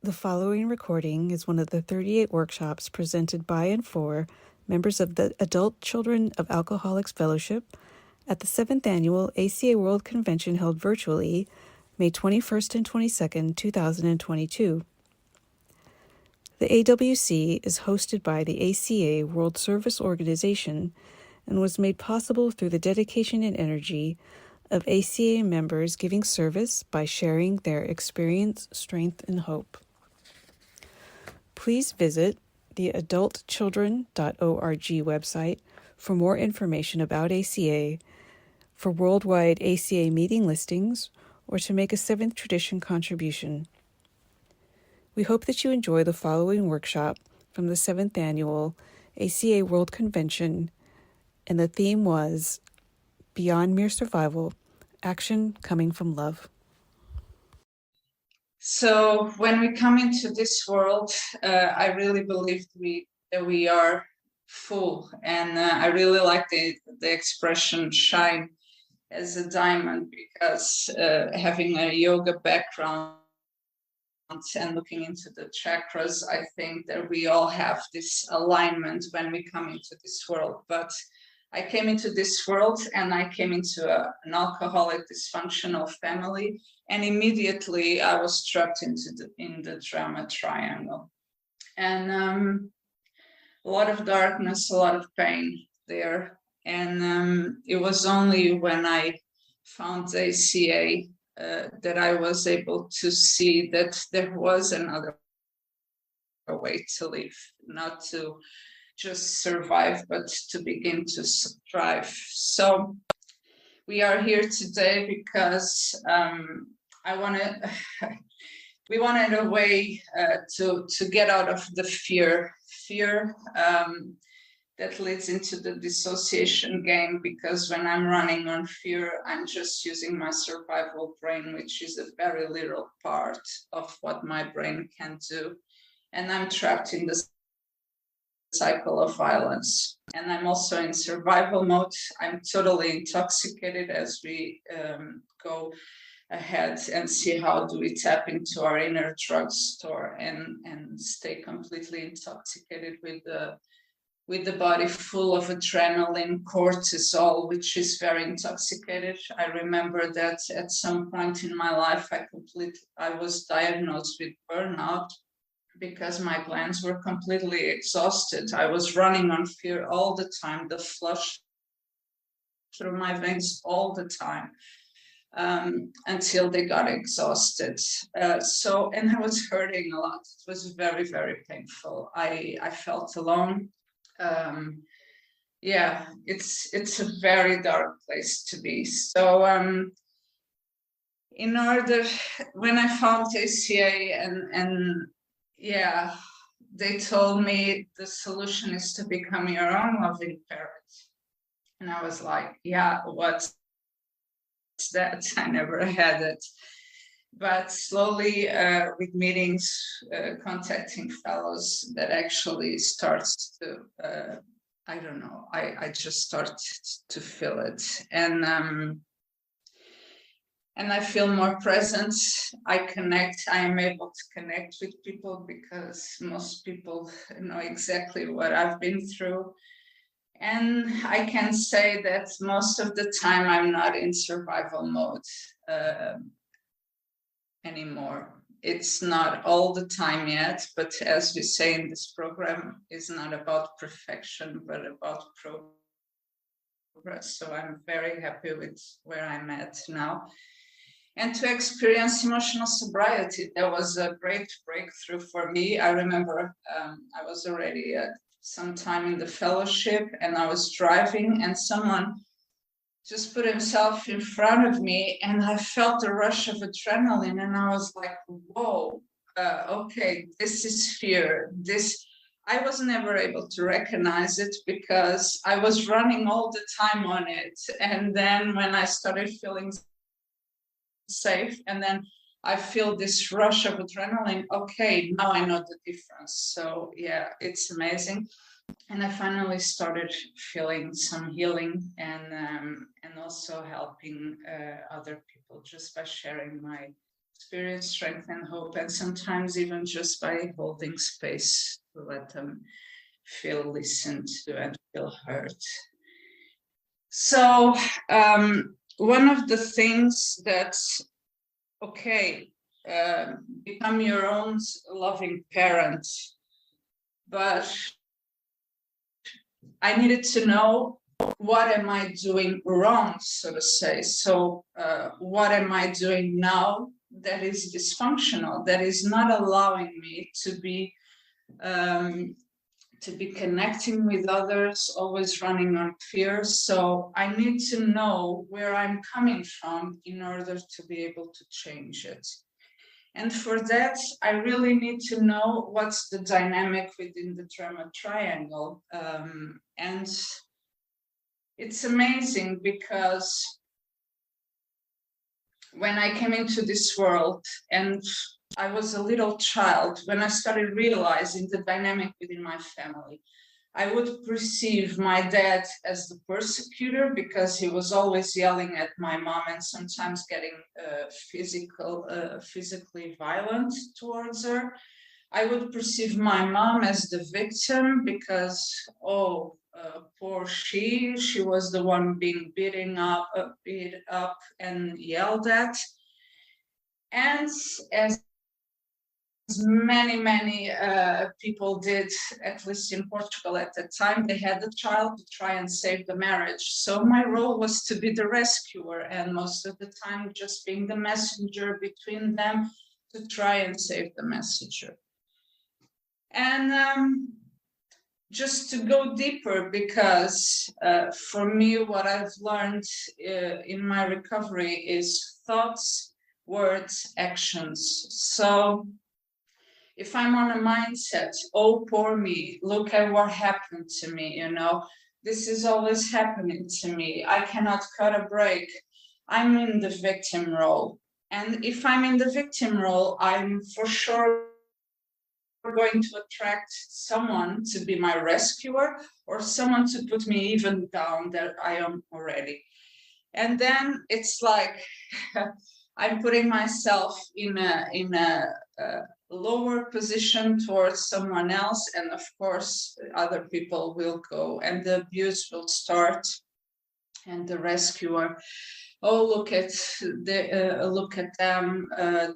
The following recording is one of the 38 workshops presented by and for members of the Adult Children of Alcoholics Fellowship at the 7th Annual ACA World Convention held virtually May 21st and 22nd, 2022. The AWC is hosted by the ACA World Service Organization and was made possible through the dedication and energy of ACA members giving service by sharing their experience, strength, and hope. Please visit the adultchildren.org website for more information about ACA, for worldwide ACA meeting listings, or to make a 7th Tradition contribution. We hope that you enjoy the following workshop from the 7th Annual ACA World Convention, and the theme was Beyond Mere Survival, Action Coming from Love. So when we come into this world, I really believe that we are full, and I really like the expression "shine as a diamond," because having a yoga background and looking into the chakras, I think that we all have this alignment when we come into this world. But I came into this world and I came into an alcoholic dysfunctional family, and immediately I was trapped in the drama triangle, and a lot of darkness, a lot of pain there. And it was only when I found ACA that I was able to see that there was another way to live, not to just survive, but to begin to thrive. So we are here today because we wanted a way to get out of the fear that leads into the dissociation game, because when I'm running on fear, I'm just using my survival brain, which is a very little part of what my brain can do. And I'm trapped in the cycle of violence. And I'm also in survival mode. I'm totally intoxicated as we go ahead and see how do we tap into our inner drugstore and stay completely intoxicated with the body full of adrenaline, cortisol, which is very intoxicated. I remember that at some point in my life, I was diagnosed with burnout because my glands were completely exhausted. I was running on fear all the time, the flush through my veins all the time, until they got exhausted. And I was hurting a lot. It was very, very painful. I felt alone. It's a very dark place to be. So when I found ACA they told me the solution is to become your own loving parent. And I was like, yeah, what's that? I never had it. But slowly, with meetings, contacting fellows, that actually starts to, I just start to feel it. And I feel more present. I am able to connect with people because most people know exactly what I've been through. And I can say that most of the time I'm not in survival mode anymore. It's not all the time yet, but as we say in this program, it's not about perfection, but about progress. So I'm very happy with where I'm at now. And to experience emotional sobriety, that was a great breakthrough for me. I remember I was already some time in the fellowship, and I was driving, and someone just put himself in front of me, and I felt a rush of adrenaline, and I was like, whoa, okay, this is fear. I was never able to recognize it because I was running all the time on it. And then when I started feeling safe, and then I feel this rush of adrenaline, okay, now I know the difference. So yeah, it's amazing. And I finally started feeling some healing and also helping other people just by sharing my experience strength and hope, and sometimes even just by holding space to let them feel listened to and feel heard. So one of the things that's okay, become your own loving parent, but I needed to know, what am I doing wrong, so to say? So what am I doing now that is dysfunctional, that is not allowing me to be connecting with others, always running on fear? So I need to know where I'm coming from in order to be able to change it. And for that, I really need to know what's the dynamic within the trauma triangle. And it's amazing because when I came into this world and I was a little child, when I started realizing the dynamic within my family, I would perceive my dad as the persecutor because he was always yelling at my mom and sometimes getting physically violent towards her. I would perceive my mom as the victim because, poor she was the one being beat up and yelled at. And as many people did, at least in Portugal at that time, they had the child to try and save the marriage. So my role was to be the rescuer, and most of the time just being the messenger between them to try and save the messenger. And just to go deeper, because for me, what I've learned in my recovery is thoughts, words, actions. So if I'm on a mindset, oh, poor me, look at what happened to me, this is always happening to me, I cannot cut a break, I'm in the victim role. And if I'm in the victim role, I'm for sure going to attract someone to be my rescuer or someone to put me even down that I am already. And then it's like I'm putting myself in a lower position towards someone else, and of course other people will go and the abuse will start, and the rescuer, oh, look at them,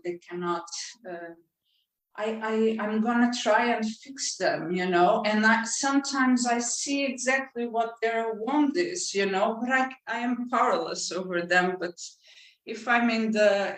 they cannot, I'm gonna try and fix them, and sometimes I see exactly what their wound is, but I am powerless over them. But if I'm in the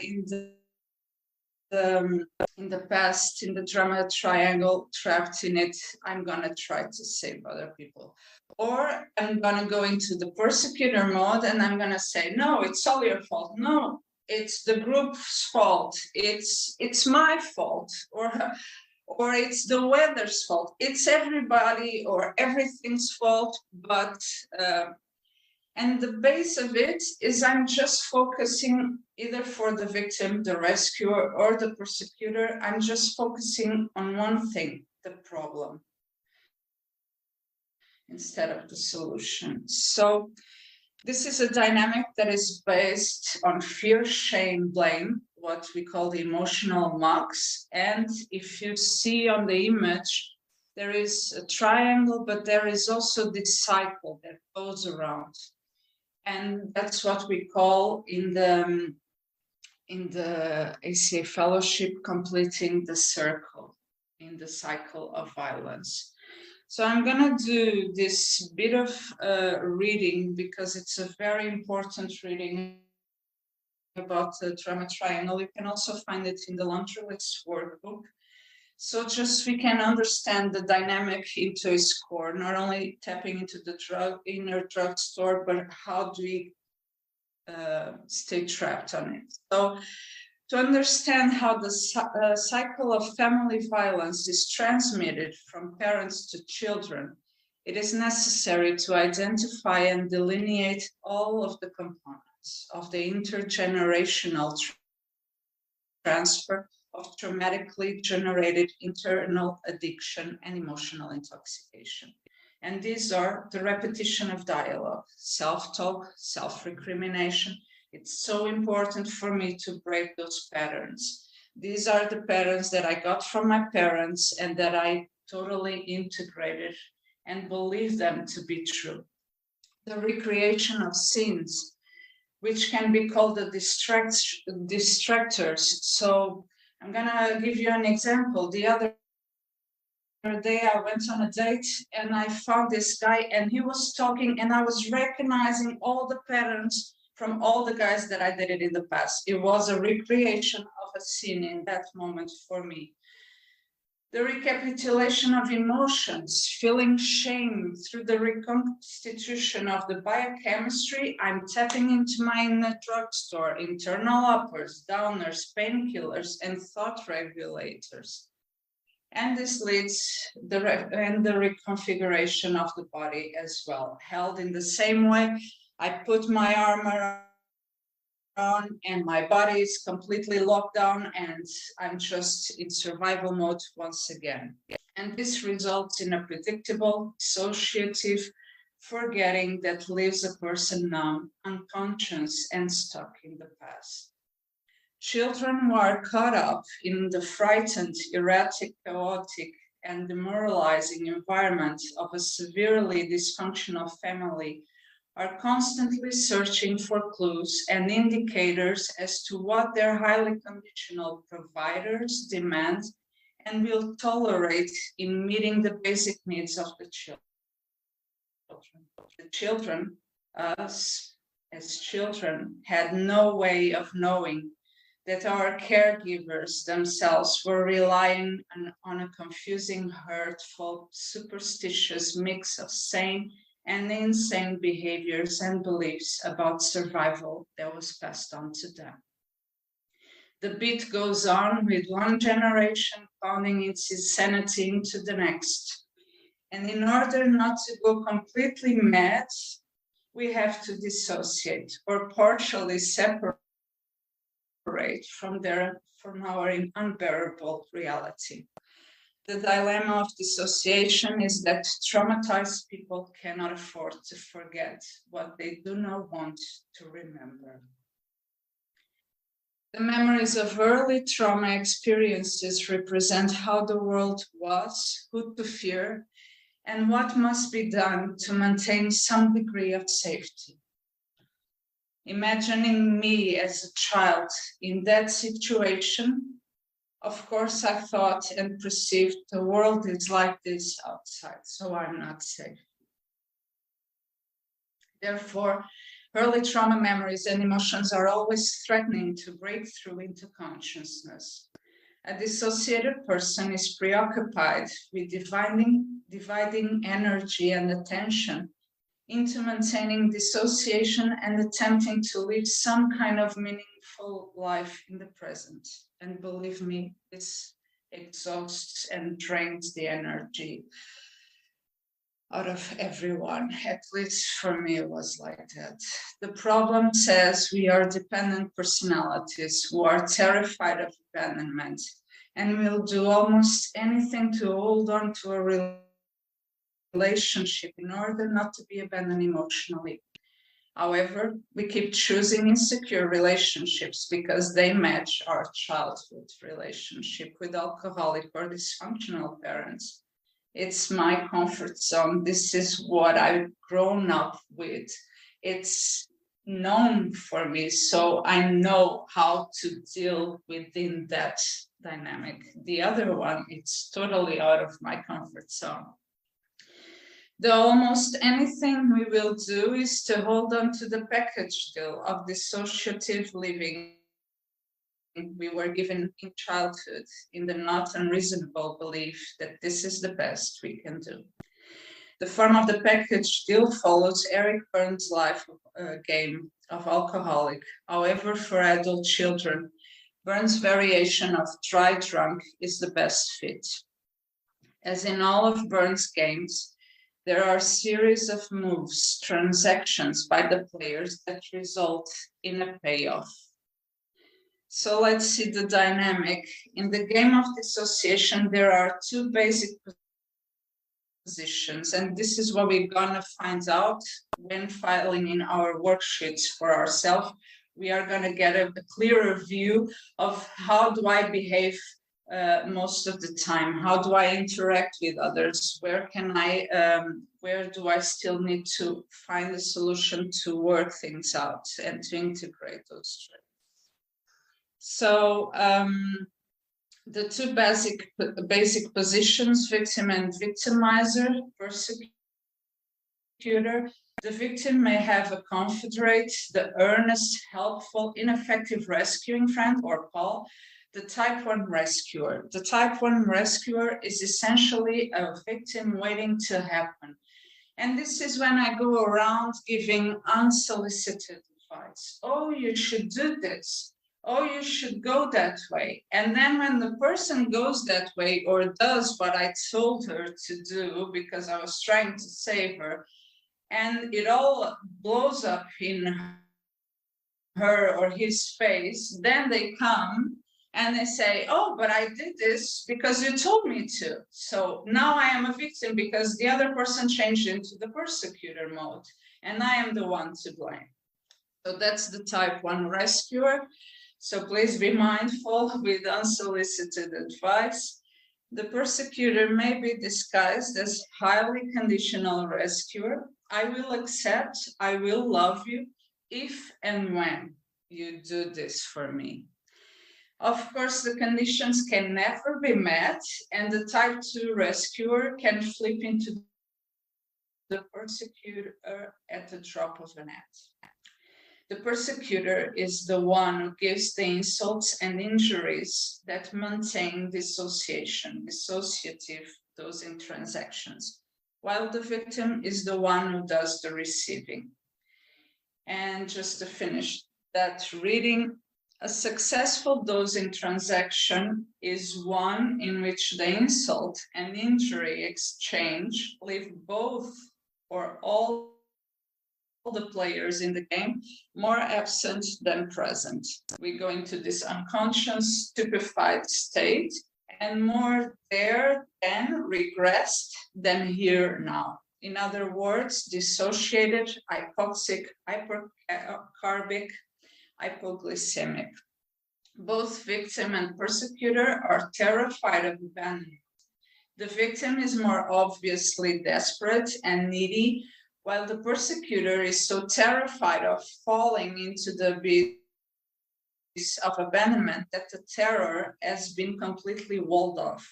past, in the drama triangle, trapped in it, I'm gonna try to save other people. Or I'm gonna go into the persecutor mode and I'm gonna say, no, it's all your fault. No, it's the group's fault. It's my fault. Or it's the weather's fault. It's everybody or everything's fault. But and the base of it is I'm just focusing either for the victim, the rescuer, or the persecutor. I'm just focusing on one thing, the problem, instead of the solution. So this is a dynamic that is based on fear, shame, blame, what we call the emotional marks. And if you see on the image, there is a triangle, but there is also this cycle that goes around. And that's what we call in the ACA fellowship, completing the circle in the cycle of violence. So I'm going to do this bit of reading because it's a very important reading about the trauma triangle. You can also find it in the laundry list workbook. So just we can understand the dynamic into its core, not only tapping into the inner drugstore, but how do we stay trapped on it. So to understand how the cycle of family violence is transmitted from parents to children, it is necessary to identify and delineate all of the components of the intergenerational transfer of traumatically generated internal addiction and emotional intoxication. And these are the repetition of dialogue, self-talk, self-recrimination, It's so important for me to break those patterns. These are the patterns that I got from my parents and that I totally integrated and believe them to be true. The recreation of sins, which can be called the distractors. So I'm gonna give you an example. The other day I went on a date and I found this guy and he was talking and I was recognizing all the patterns from all the guys that I dated in the past. It was a recreation of a scene in that moment for me. The recapitulation of emotions, feeling shame through the reconstitution of the biochemistry, I'm tapping into my inner drugstore, internal uppers, downers, painkillers, and thought regulators. And this leads the reconfiguration of the body as well. Held in the same way, I put my armor on and my body is completely locked down and I'm just in survival mode once again. And this results in a predictable, dissociative forgetting that leaves a person numb, unconscious, and stuck in the past. Children who are caught up in the frightened, erratic, chaotic, and demoralizing environment of a severely dysfunctional family are constantly searching for clues and indicators as to what their highly conditional providers demand and will tolerate in meeting the basic needs of the children. The children, us as children, had no way of knowing that our caregivers themselves were relying on a confusing, hurtful, superstitious mix of sane and insane behaviors and beliefs about survival that was passed on to them. The beat goes on with one generation pounding its insanity into the next. And in order not to go completely mad, we have to dissociate or partially separate from our unbearable reality. The dilemma of dissociation is that traumatized people cannot afford to forget what they do not want to remember. The memories of early trauma experiences represent how the world was, who to fear, and what must be done to maintain some degree of safety. Imagining me as a child in that situation, of course, I thought and perceived the world is like this outside, so I'm not safe. Therefore, early trauma memories and emotions are always threatening to break through into consciousness. A dissociated person is preoccupied with dividing energy and attention into maintaining dissociation and attempting to live some kind of meaningful life in the present. And believe me, this exhausts and drains the energy out of everyone. At least for me, it was like that. The problem says we are dependent personalities who are terrified of abandonment and will do almost anything to hold on to a relationship in order not to be abandoned emotionally. However, we keep choosing insecure relationships because they match our childhood relationship with alcoholic or dysfunctional parents. It's my comfort zone. This is what I've grown up with. It's known for me, so I know how to deal within that dynamic. The other one, it's totally out of my comfort zone. The almost anything we will do is to hold on to the package deal of dissociative living we were given in childhood in the not unreasonable belief that this is the best we can do. The form of the package deal follows Eric Burns' life game of alcoholic. However, for adult children, Burns' variation of dry drunk is the best fit. As in all of Burns' games, there are a series of moves, transactions by the players that result in a payoff. So let's see the dynamic. In the game of dissociation, there are two basic positions, and this is what we're gonna find out when filing in our worksheets for ourselves. We are going to get a clearer view of how do I behave most of the time? How do I interact with others? Where do I still need to find a solution to work things out and to integrate those traits? So the two basic positions, victim and victimizer, persecutor. The victim may have a confederate, the earnest, helpful, ineffective rescuing friend or pal, the type 1 rescuer. The type 1 rescuer is essentially a victim waiting to happen. And this is when I go around giving unsolicited advice. Oh, you should do this. Oh, you should go that way. And then when the person goes that way or does what I told her to do because I was trying to save her, and it all blows up in her or his face, then they come and they say, oh, but I did this because you told me to. So now I am a victim because the other person changed into the persecutor mode, and I am the one to blame. So that's the type 1 rescuer. So please be mindful with unsolicited advice. The persecutor may be disguised as highly conditional rescuer. I will accept, I will love you if and when you do this for me. Of course, the conditions can never be met, and the type 2 rescuer can flip into the persecutor at the drop of an hat. The persecutor is the one who gives the insults and injuries that maintain dissociative, those in transactions, while the victim is the one who does the receiving. And just to finish that reading, a successful dosing transaction is one in which the insult and injury exchange leave both or all the players in the game more absent than present. We go into this unconscious, stupefied state, and more there than regressed than here now. In other words, dissociated, hypoxic, hypercarbic, hypoglycemic. Both victim and persecutor are terrified of abandonment. The victim is more obviously desperate and needy, while the persecutor is so terrified of falling into the abyss of abandonment that the terror has been completely walled off.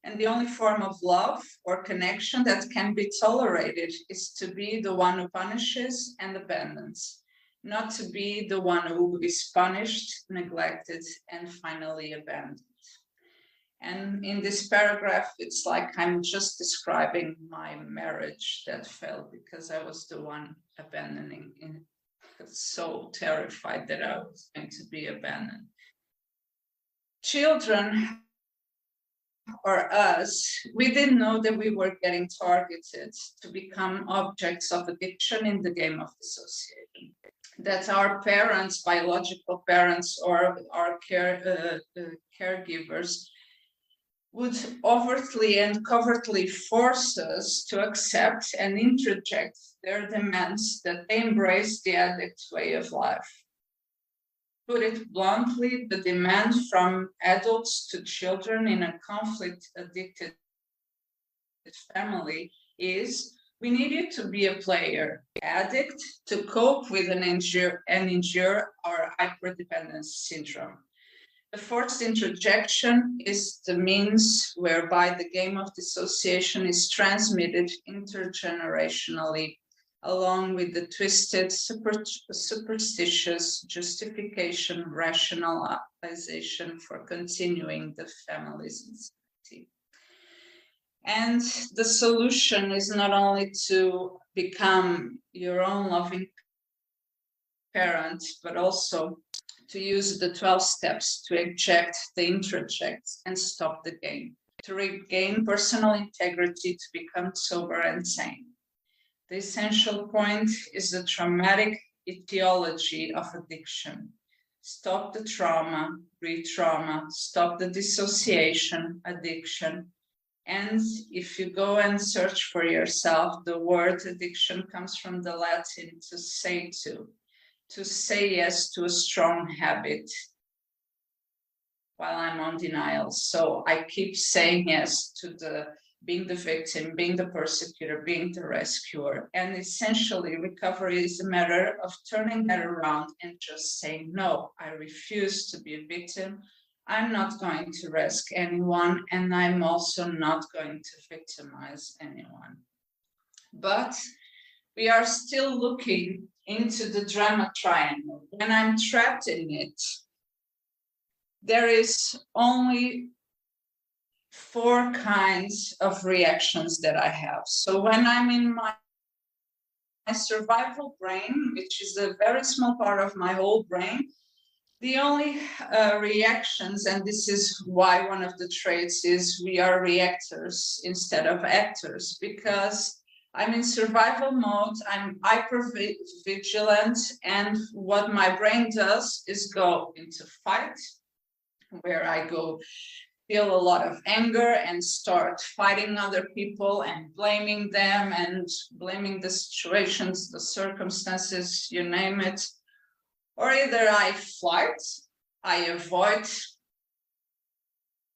And the only form of love or connection that can be tolerated is to be the one who punishes and abandons, not to be the one who is punished, neglected, and finally abandoned. And in this paragraph, it's like I'm just describing my marriage that failed because I was the one abandoning it. So terrified that I was going to be abandoned. Children, or us, we didn't know that we were getting targeted to become objects of addiction in the game of dissociation. That our parents, biological parents, or our caregivers would overtly and covertly force us to accept and interject their demands that they embrace the addict way of life. Put it bluntly, the demand from adults to children in a conflict-addicted family is, we need you to be a player, addict, to cope with and endure our hyperdependence syndrome. The forced interjection is the means whereby the game of dissociation is transmitted intergenerationally, along with the twisted, superstitious justification, rationalization for continuing the family's insanity. And the solution is not only to become your own loving parent, but also to use the 12 steps to eject the interjects and stop the game, to regain personal integrity, to become sober and sane. The essential point is the traumatic etiology of addiction. Stop the trauma, re-trauma, stop the dissociation, addiction. And if you go and search for yourself, the word addiction comes from the Latin to say to. to say yes to a strong habit while I'm on denial. So I keep saying yes to being the victim, being the persecutor, being the rescuer. And essentially, recovery is a matter of turning that around and just saying, no, I refuse to be a victim. I'm not going to rescue anyone, and I'm also not going to victimize anyone. But we are still looking into the drama triangle. When I'm trapped in it, there is only 4 kinds of reactions that I have. So when I'm in my survival brain, which is a very small part of my whole brain, the only reactions, and this is why one of the traits is we are reactors instead of actors, because I'm in survival mode, I'm hyper-vigilant, and what my brain does is go into fight, where I go feel a lot of anger and start fighting other people and blaming them and blaming the situations, the circumstances, you name it. Or either I fight, I avoid,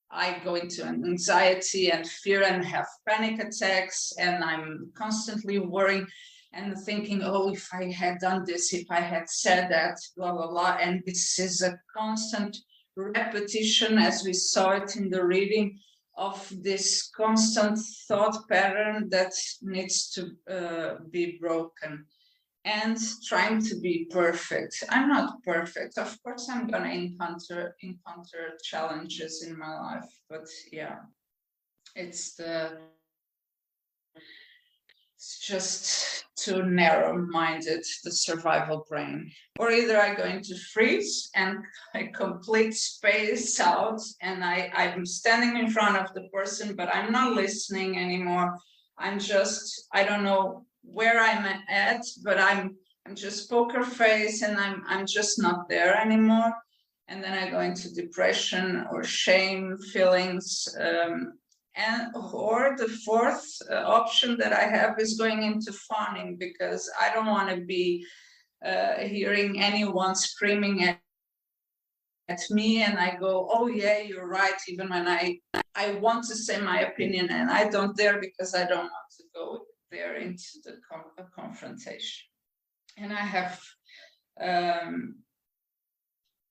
I go into anxiety and fear and have panic attacks, and I'm constantly worrying and thinking, oh, if I had done this, if I had said that, blah, blah, blah. And this is a constant repetition, as we saw it in the reading, of this constant thought pattern that needs to be broken. And trying to be perfect. I'm not perfect. Of course, I'm gonna encounter challenges in my life, but yeah, it's just too narrow-minded, the survival brain. Or either I go into freeze and I complete space out, and I'm standing in front of the person, but I'm not listening anymore. I'm just, I don't know where I'm at, but I'm just poker face, and I'm just not there anymore. And then I go into depression or shame feelings. Or the 4th option that I have is going into fawning, because I don't want to be hearing anyone screaming at me, and I go, oh yeah, you're right, even when I want to say my opinion, and I don't dare, because I don't want to go there into the confrontation. And I have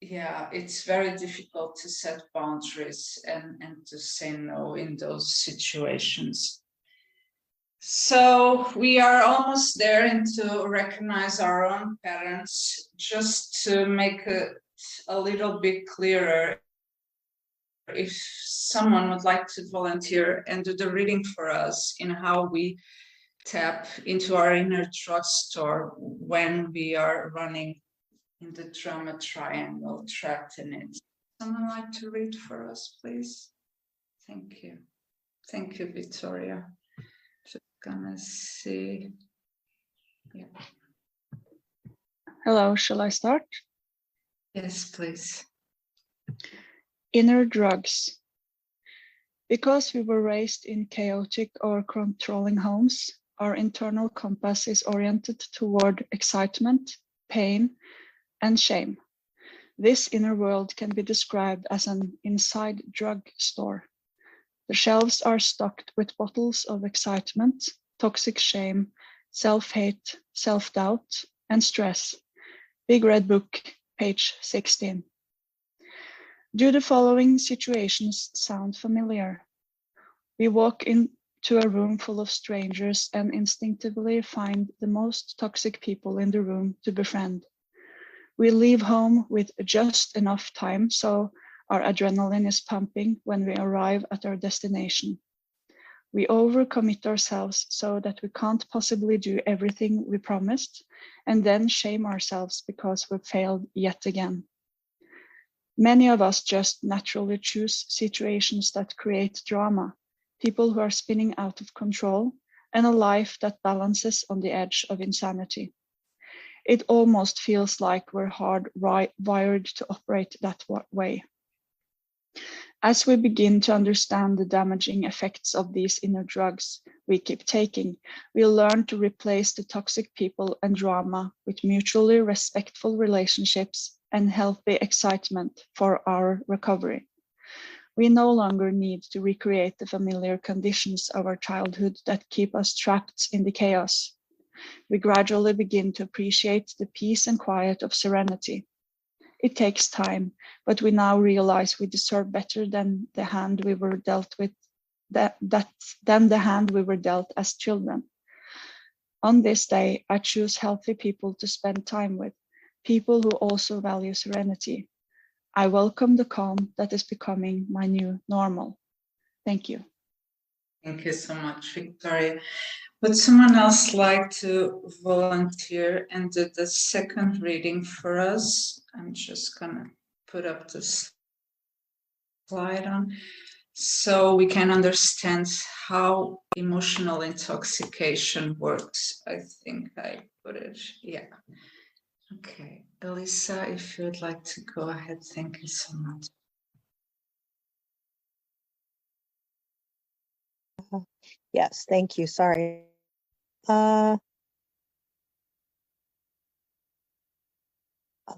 yeah, it's very difficult to set boundaries and to say no in those situations. So we are almost there, and to recognize our own patterns, just to make it a little bit clearer. If someone would like to volunteer and do the reading for us in how we tap into our inner drugstore when we are running in the drama triangle, trapped in it. Someone like to read for us, please? Thank you. Thank you, Victoria. Just gonna see. Yeah. Hello, shall I start? Yes, please. Inner drugs. Because we were raised in chaotic or controlling homes, our internal compass is oriented toward excitement, pain, and shame. This inner world can be described as an inside drug store. The shelves are stocked with bottles of excitement, toxic shame, self-hate, self-doubt, and stress. Big Red Book, page 16. Do the following situations sound familiar? We walk into a room full of strangers and instinctively find the most toxic people in the room to befriend. We leave home with just enough time so our adrenaline is pumping when we arrive at our destination. We overcommit ourselves so that we can't possibly do everything we promised, and then shame ourselves because we failed yet again. Many of us just naturally choose situations that create drama, people who are spinning out of control, and a life that balances on the edge of insanity. It almost feels like we're hardwired to operate that way. As we begin to understand the damaging effects of these inner drugs we keep taking, we'll learn to replace the toxic people and drama with mutually respectful relationships and healthy excitement for our recovery. We no longer need to recreate the familiar conditions of our childhood that keep us trapped in the chaos. We gradually begin to appreciate the peace and quiet of serenity. It takes time, but we now realize we deserve better than the hand we were dealt with, than the hand we were dealt as children. On this day, I choose healthy people to spend time with, people who also value serenity. I welcome the calm that is becoming my new normal. Thank you. Thank you so much, Victoria. Would someone else like to volunteer and do the second reading for us? I'm just gonna put up this slide on so we can understand how emotional intoxication works. I think I put it, yeah. Okay, Elisa, if you would like to go ahead, thank you so much. Yes, thank you. Sorry. Oh,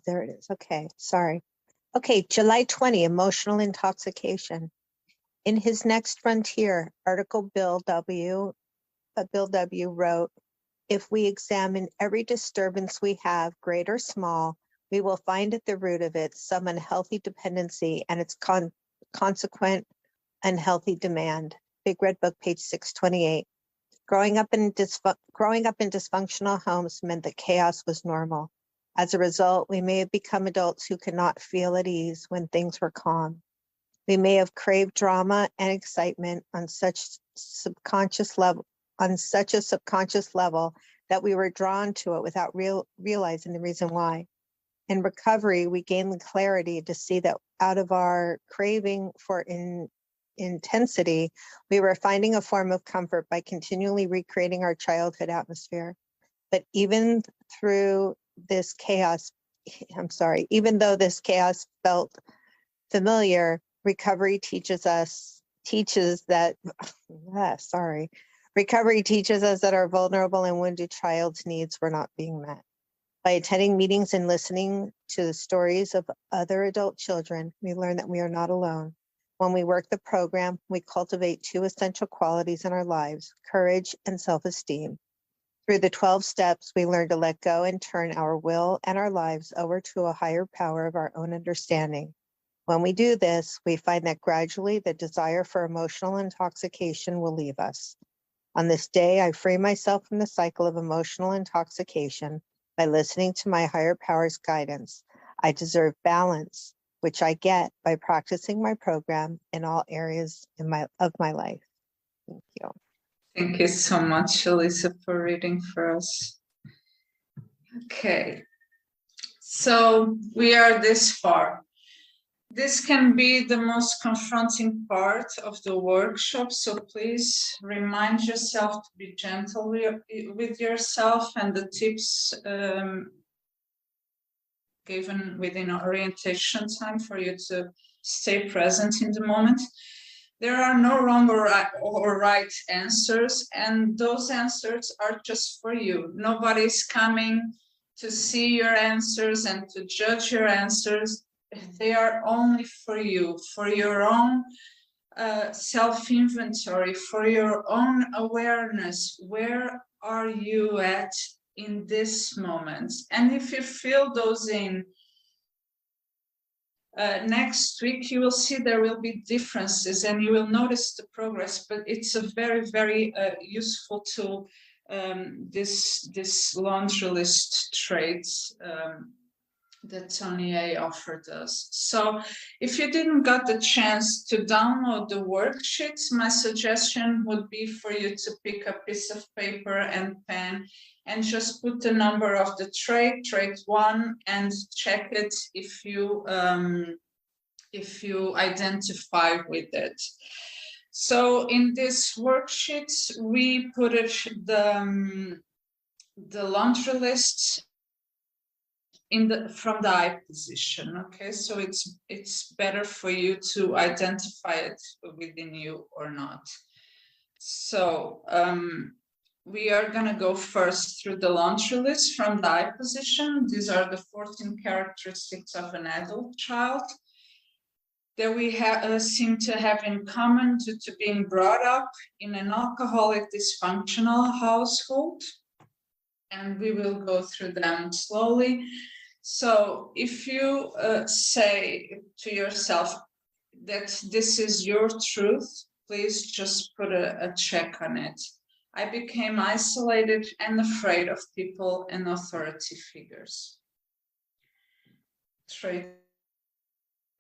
there it is. Okay, sorry. Okay, July 20, emotional intoxication. In his next frontier, article Bill W. wrote, if we examine every disturbance we have, great or small, we will find at the root of it some unhealthy dependency and its consequent unhealthy demand. Big Red Book, page 628. Growing up in dysfunctional homes meant that chaos was normal. As a result, we may have become adults who could not feel at ease when things were calm. We may have craved drama and excitement on such a subconscious level that we were drawn to it without realizing the reason why. In recovery, we gain the clarity to see that out of our craving for intensity, we were finding a form of comfort by continually recreating our childhood atmosphere. But even though this chaos felt familiar, recovery teaches us that our vulnerable and wounded child's needs were not being met. By attending meetings and listening to the stories of other adult children, we learn that we are not alone. When we work the program, we cultivate two essential qualities in our lives, courage and self-esteem. Through the 12 steps, we learn to let go and turn our will and our lives over to a higher power of our own understanding. When we do this, we find that gradually the desire for emotional intoxication will leave us. On this day, I free myself from the cycle of emotional intoxication by listening to my higher power's guidance. I deserve balance, which I get by practicing my program in all areas of my life. Thank you. Thank you so much, Elisa, for reading for us. Okay, so we are this far. This can be the most confronting part of the workshop, so please remind yourself to be gentle with yourself, and the tips given within orientation time for you to stay present in the moment. There are no wrong or right answers, and those answers are just for you. Nobody's coming to see your answers and to judge your answers. They are only for you, for your own self-inventory, for your own awareness. Where are you at in this moment? And if you fill those in, next week you will see there will be differences and you will notice the progress, but it's a very, very useful tool, this laundry list traits that Tony A offered us. So if you didn't get the chance to download the worksheets, my suggestion would be for you to pick a piece of paper and pen and just put the number of the trait 1, and check it if you identify with it. So in this worksheet, we put it the laundry list from the I position. Okay, so it's better for you to identify it within you or not. So we are going to go first through the laundry list from the I position. These are the 14 characteristics of an adult child that we seem to have in common due to being brought up in an alcoholic dysfunctional household. And we will go through them slowly. So if you say to yourself that this is your truth, please just put a check on it. I became isolated and afraid of people and authority figures. Trait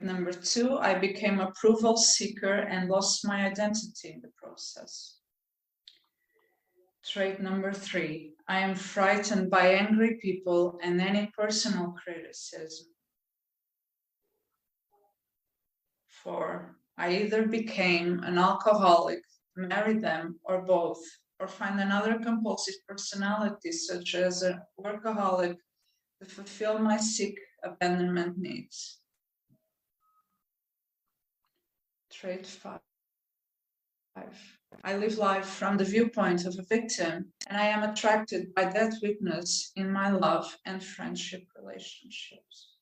number 2, I became approval seeker and lost my identity in the process. Trait number 3, I am frightened by angry people and any personal criticism. 4, I either became an alcoholic, married them, or both, or find another compulsive personality, such as a workaholic, to fulfill my sick abandonment needs. Trait 5. I live life from the viewpoint of a victim, and I am attracted by that weakness in my love and friendship relationships.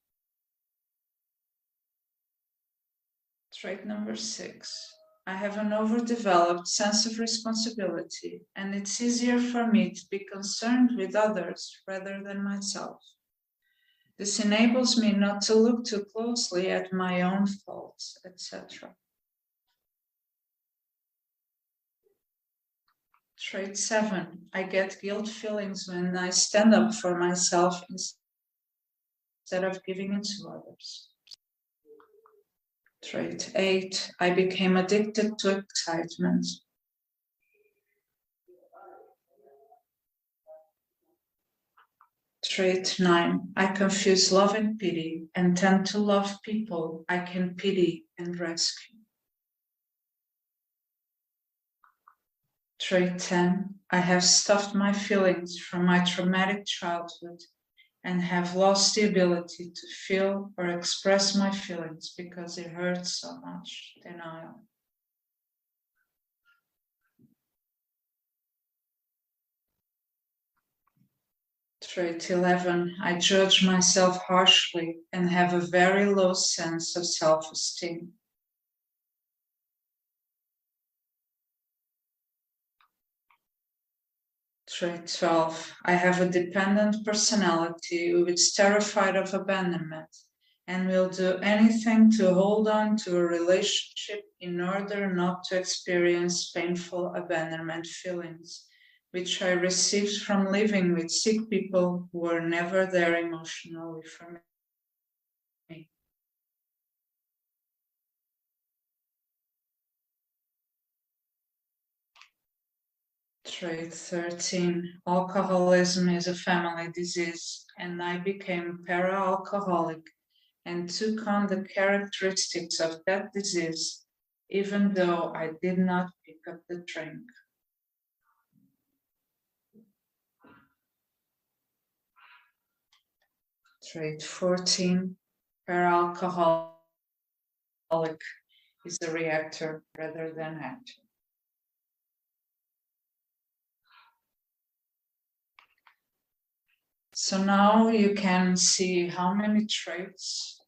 Trait number 6. I have an overdeveloped sense of responsibility, and it's easier for me to be concerned with others rather than myself. This enables me not to look too closely at my own faults, etc. Trait 7. I get guilt feelings when I stand up for myself instead of giving it to others. Trait 8. I became addicted to excitement. Trait 9. I confuse love and pity and tend to love people I can pity and rescue. Trait 10. I have stuffed my feelings from my traumatic childhood and have lost the ability to feel or express my feelings because it hurts so much. Denial. Trait 11. I judge myself harshly and have a very low sense of self-esteem. Trait 12. I have a dependent personality who is terrified of abandonment and will do anything to hold on to a relationship in order not to experience painful abandonment feelings, which I received from living with sick people who were never there emotionally for me. Trait 13. Alcoholism is a family disease, and I became para-alcoholic and took on the characteristics of that disease, even though I did not pick up the drink. Trait 14. Para-alcoholic is a reactor rather than actor. So now you can see how many traits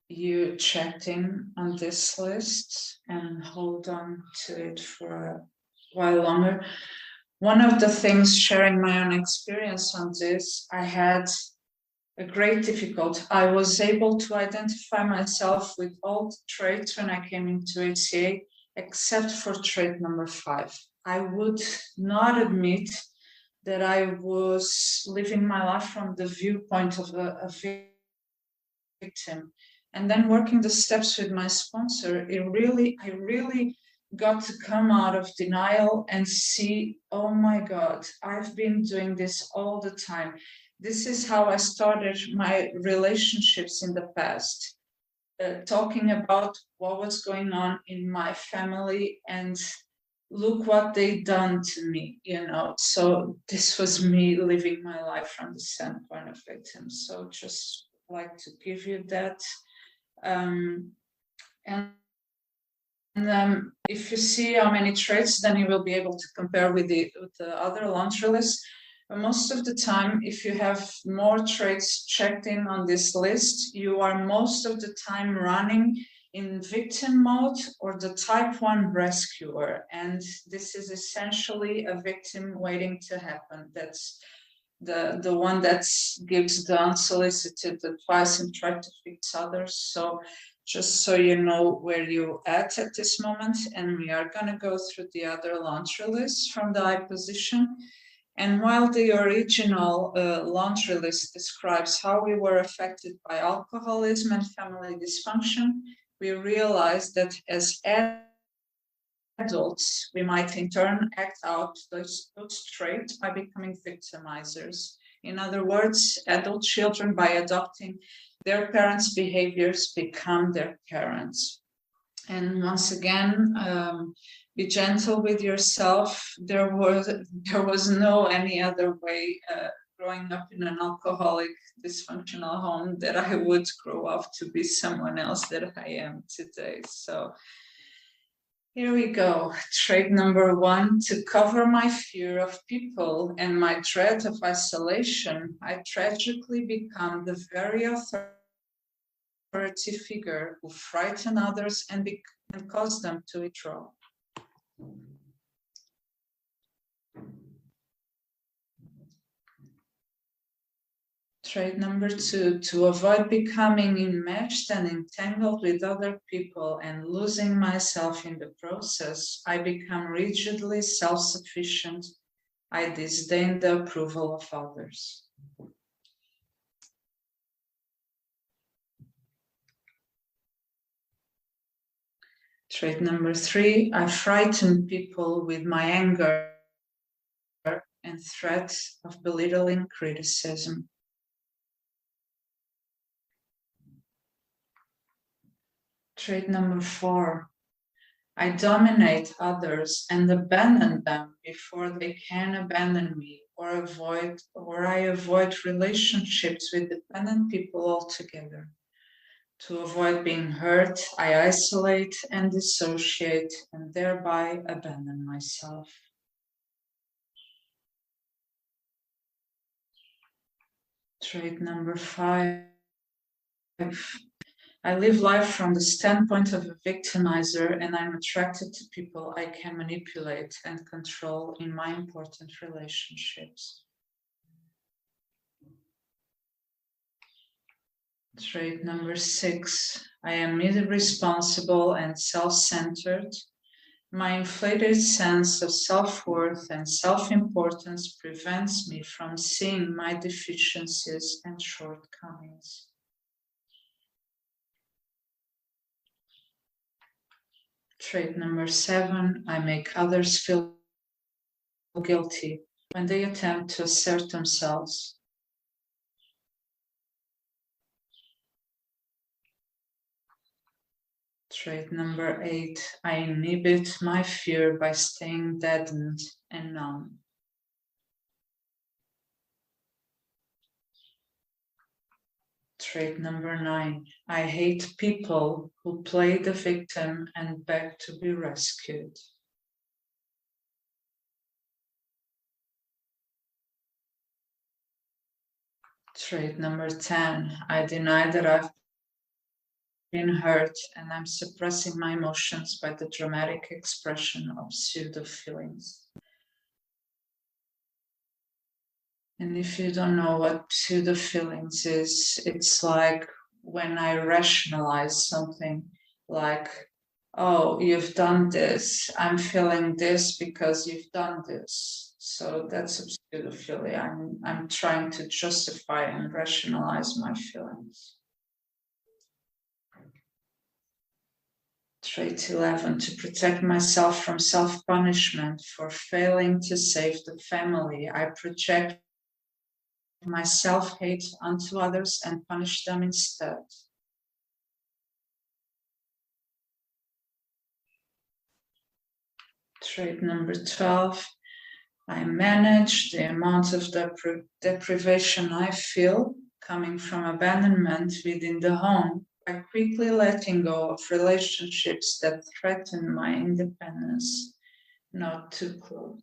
you checked in on this list and hold on to it for a while longer. One of the things, sharing my own experience on this, I had a great difficulty. I was able to identify myself with all the traits when I came into ACA, except for trait number 5. I would not admit that I was living my life from the viewpoint of a victim. And then working the steps with my sponsor, I really got to come out of denial and see, oh my God, I've been doing this all the time. This is how I started my relationships in the past, talking about what was going on in my family and look what they done to me, you know. So this was me living my life from the standpoint of victim. So just like to give you that. And if you see how many traits, then you will be able to compare with the other laundry list. But most of the time, if you have more traits checked in on this list, you are most of the time running in victim mode or the type 1 rescuer. And this is essentially a victim waiting to happen. That's the one that gives the unsolicited advice and try to fix others. So just so you know where you're at this moment, and we are going to go through the other laundry list from the I position. And while the original laundry list describes how we were affected by alcoholism and family dysfunction, we realized that as adults, we might in turn act out those traits by becoming victimizers. In other words, adult children, by adopting their parents' behaviors, become their parents. And once again, be gentle with yourself. There was no any other way growing up in an alcoholic, dysfunctional home that I would grow up to be someone else that I am today. So here we go. Trait number 1, to cover my fear of people and my dread of isolation, I tragically become the very authority figure who frighten others and cause them to withdraw. Trait number 2, to avoid becoming enmeshed and entangled with other people and losing myself in the process, I become rigidly self-sufficient. I disdain the approval of others. Trait number 3, I frighten people with my anger and threat of belittling criticism. Trait number 4, I dominate others and abandon them before they can abandon me, or I avoid relationships with dependent people altogether. To avoid being hurt, I isolate and dissociate and thereby abandon myself. Trait number 5, I live life from the standpoint of a victimizer, and I'm attracted to people I can manipulate and control in my important relationships. Trait number 6, I am irresponsible and self-centered. My inflated sense of self-worth and self-importance prevents me from seeing my deficiencies and shortcomings. Trait number 7, I make others feel guilty when they attempt to assert themselves. Trait number 8, I inhibit my fear by staying deadened and numb. Trait number 9, I hate people who play the victim and beg to be rescued. Trait number 10, I deny that I've been hurt and I'm suppressing my emotions by the dramatic expression of pseudo feelings. And if you don't know what pseudo feelings is, it's like when I rationalize something like, oh, you've done this, I'm feeling this because you've done this. So that's a pseudo feeling. I'm trying to justify and rationalize my feelings. Trait 11, to protect myself from self-punishment for failing to save the family, I project my self-hate onto others and punish them instead. Trait number 12, I manage the amount of deprivation I feel coming from abandonment within the home by quickly letting go of relationships that threaten my independence, not too close.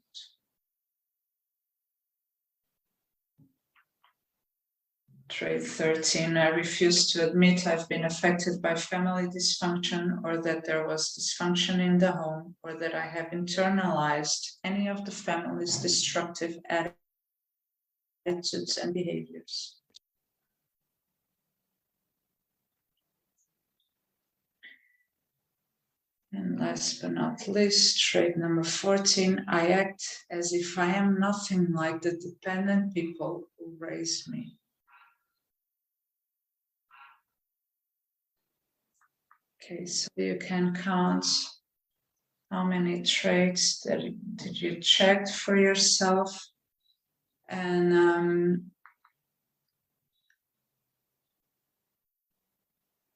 Trait 13, I refuse to admit I've been affected by family dysfunction or that there was dysfunction in the home or that I have internalized any of the family's destructive attitudes and behaviors. And last but not least, trait number 14, I act as if I am nothing like the dependent people who raised me. Okay, so you can count how many traits that did you check for yourself. And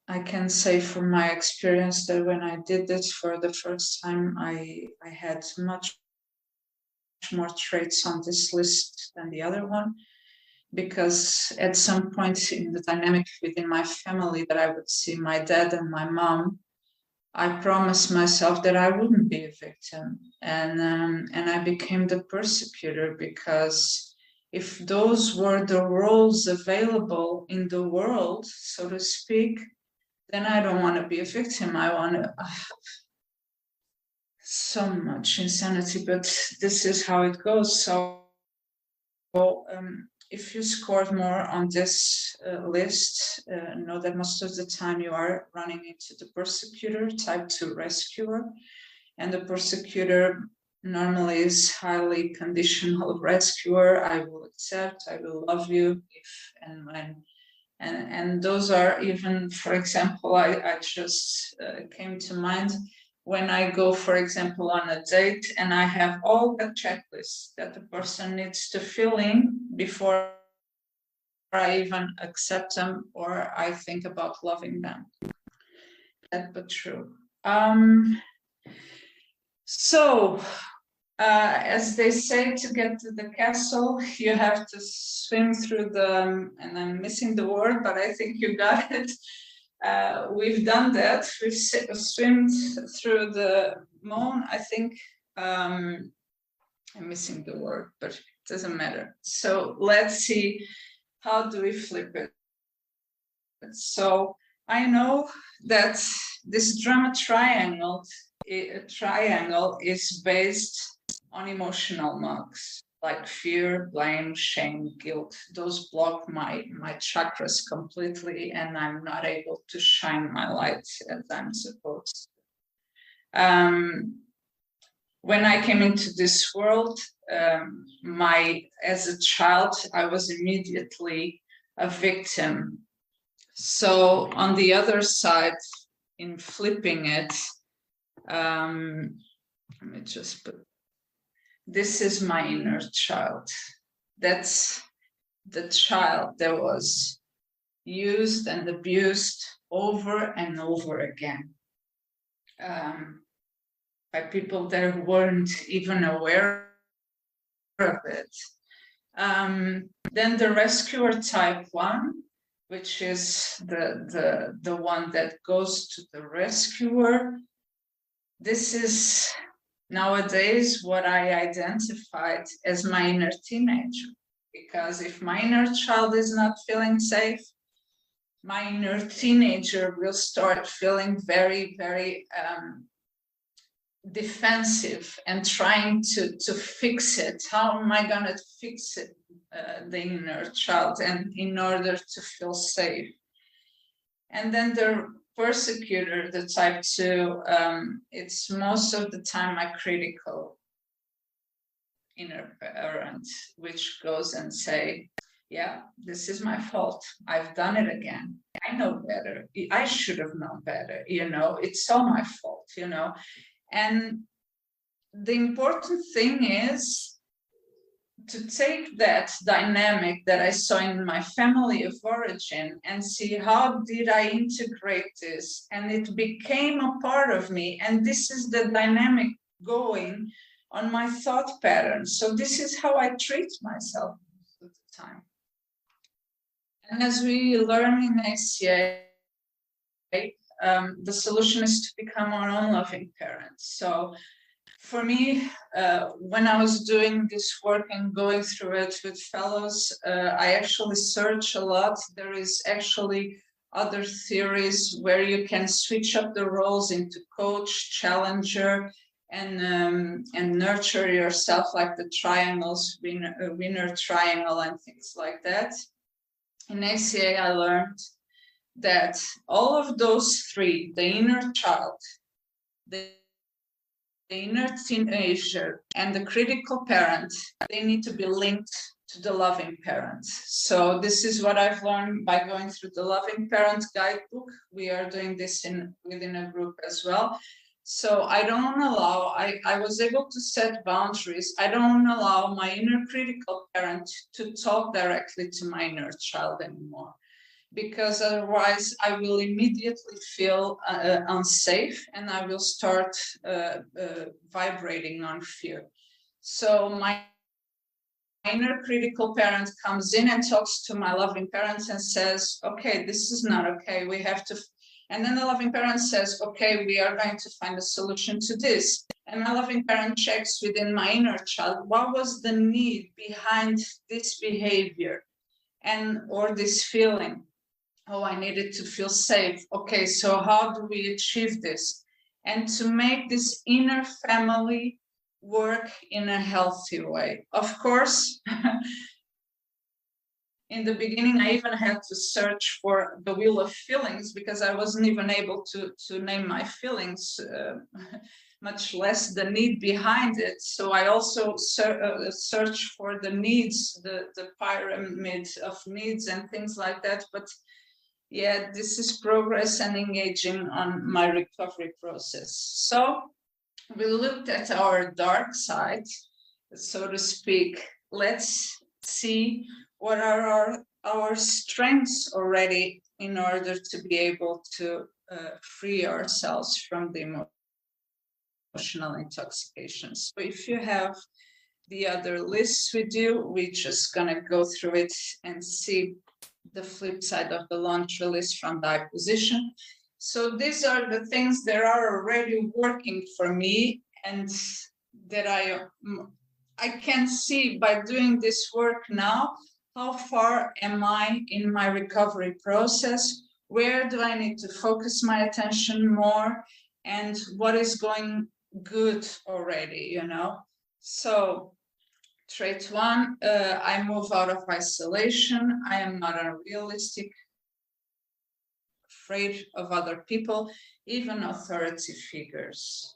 I can say from my experience that when I did this for the first time, I had much more traits on this list than the other one, because at some point in the dynamic within my family that I would see my dad and my mom, I promised myself that I wouldn't be a victim, and I became the persecutor, because if those were the roles available in the world, so to speak, then I don't want to be a victim. I want to so much insanity, but this is how it goes. So if you scored more on this list, know that most of the time you are running into the persecutor, type 2 rescuer, and the persecutor normally is highly conditional rescuer. I will accept, I will love you if and when. And those are even, for example, I just came to mind when I go, for example, on a date and I have all the checklists that the person needs to fill in before I even accept them or I think about loving them. That but true. As they say, to get to the castle, you have to swim through the, and I'm missing the word, but I think you got it. We've done that. We've swimmed through the moon. I think I'm missing the word, but it doesn't matter. So let's see, how do we flip it? So I know that this drama triangle is based on emotional mugs like fear, blame, shame, guilt. Those block my chakras completely, and I'm not able to shine my light as I'm supposed to. When I came into this world, as a child, I was immediately a victim. So on the other side, in flipping it, let me just put, this is my inner child. That's the child that was used and abused over and over again by people that weren't even aware of it. Then the rescuer type 1, which is the one that goes to the rescuer. This is nowadays what I identified as my inner teenager, because if my inner child is not feeling safe, my inner teenager will start feeling very, very defensive and trying to fix it. How am I going to fix it, the inner child, and in order to feel safe? And then the persecutor, the type 2, it's most of the time my critical inner parent, which goes and say, yeah, this is my fault. I've done it again. I know better. I should have known better. It's all my fault, And the important thing is to take that dynamic that I saw in my family of origin and see how did I integrate this, and it became a part of me. And this is the dynamic going on my thought patterns. So this is how I treat myself most of the time. And as we learn in ACA, the solution is to become our own loving parents. So for me, when I was doing this work and going through it with fellows, I actually search a lot. There is actually other theories where you can switch up the roles into coach, challenger, and nurture yourself, like the triangles, winner triangle and things like that. In ACA, I learned that all of those three, the inner child, the inner teenager, and the critical parent, they need to be linked to the loving parent. So this is what I've learned by going through the loving parent guidebook. We are doing this within a group as well. So I don't allow, I was able to set boundaries. I don't allow my inner critical parent to talk directly to my inner child anymore, because otherwise I will immediately feel unsafe and I will start vibrating on fear. So my inner critical parent comes in and talks to my loving parents and says, okay, this is not okay, we have to, and then the loving parent says, okay, we are going to find a solution to this. And my loving parent checks within my inner child, what was the need behind this behavior and or this feeling? Oh, I needed to feel safe. Okay, so how do we achieve this? And to make this inner family work in a healthy way. Of course, in the beginning, I even had to search for the wheel of feelings because I wasn't even able to name my feelings, much less the need behind it. So I also searched for the needs, the pyramid of needs and things like that. But yeah, this is progress and engaging on my recovery process. So we looked at our dark side, so to speak. Let's see what are our strengths already in order to be able to free ourselves from the emotional intoxications. So if you have the other lists with you, we're just gonna go through it and see the flip side of the laundry list from the position. So these are the things that are already working for me and that I can see by doing this work now, how far am I in my recovery process? Where do I need to focus my attention more? And what is going good already, you know? So trait 1, I move out of isolation. I am not unrealistic, afraid of other people, even authority figures.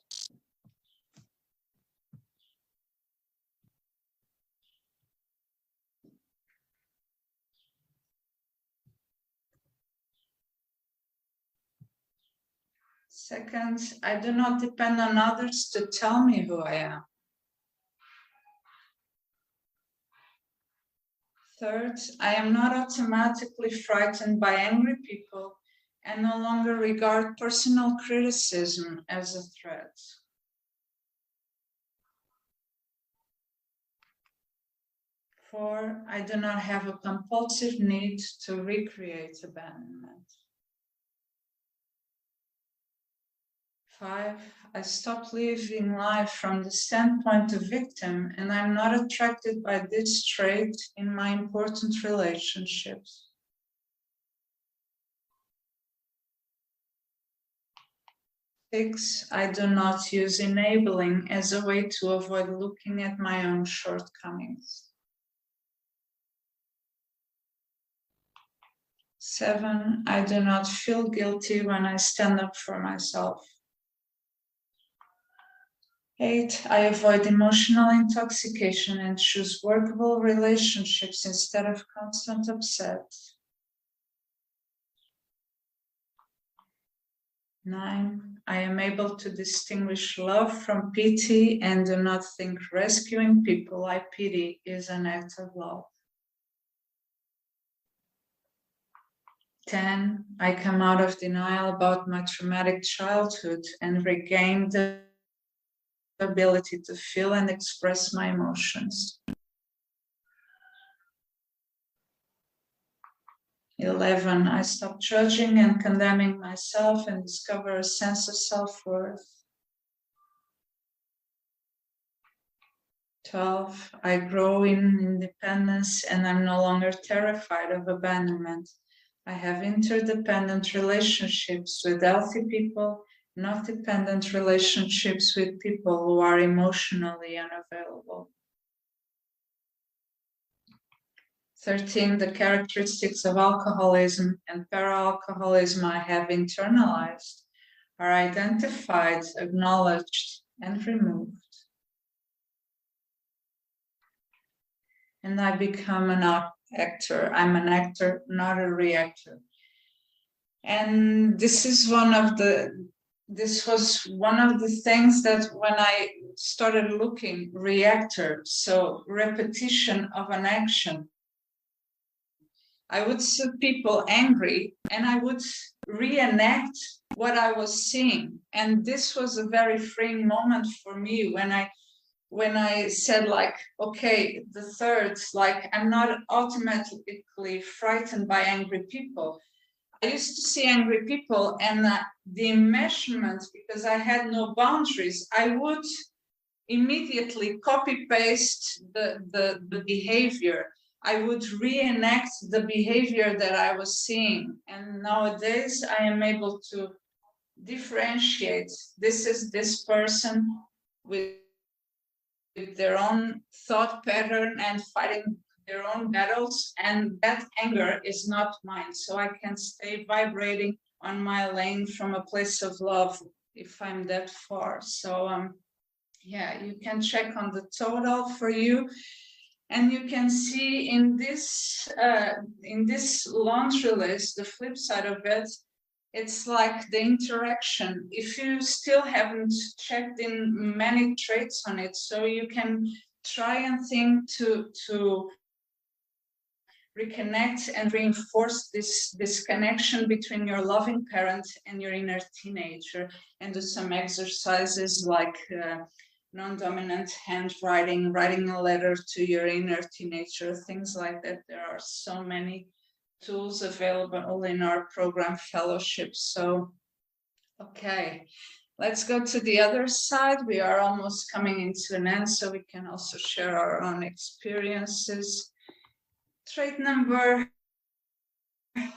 Second, I do not depend on others to tell me who I am. Third, I am not automatically frightened by angry people and no longer regard personal criticism as a threat. Four, I do not have a compulsive need to recreate abandonment. 5, I stop living life from the standpoint of victim, and I'm not attracted by this trait in my important relationships. 6, I do not use enabling as a way to avoid looking at my own shortcomings. 7, I do not feel guilty when I stand up for myself. 8, I avoid emotional intoxication and choose workable relationships instead of constant upset. 9, I am able to distinguish love from pity and do not think rescuing people I pity is an act of love. 10, I come out of denial about my traumatic childhood and regain the ability to feel and express my emotions. 11, I stop judging and condemning myself and discover a sense of self-worth. 12, I grow in independence and I'm no longer terrified of abandonment. I have interdependent relationships with healthy people, not dependent relationships with people who are emotionally unavailable. 13, the characteristics of alcoholism and para-alcoholism I have internalized are identified, acknowledged, and removed. And I become an actor. I'm an actor, not a reactor. And this was one of the things that when I started looking, reactor, so repetition of an action, I would see people angry and I would reenact what I was seeing. And this was a very freeing moment for me when I said, like, okay, the third, like, I'm not automatically frightened by angry people. I used to see angry people and the enmeshment, because I had no boundaries, I would immediately copy paste the behavior. I would reenact the behavior that I was seeing. And nowadays I am able to differentiate. This is this person with their own thought pattern and fighting their own battles, and that anger is not mine. So I can stay vibrating on my lane from a place of love if I'm that far. So yeah, you can check on the total for you, and you can see in this laundry list, the flip side of it, it's like the interaction. If you still haven't checked in many traits on it, so you can try and think to reconnect and reinforce this connection between your loving parent and your inner teenager, and do some exercises like non-dominant handwriting, writing a letter to your inner teenager, things like that. There are so many tools available in our program fellowship. So, okay, let's go to the other side. We are almost coming into an end, so we can also share our own experiences. Trait number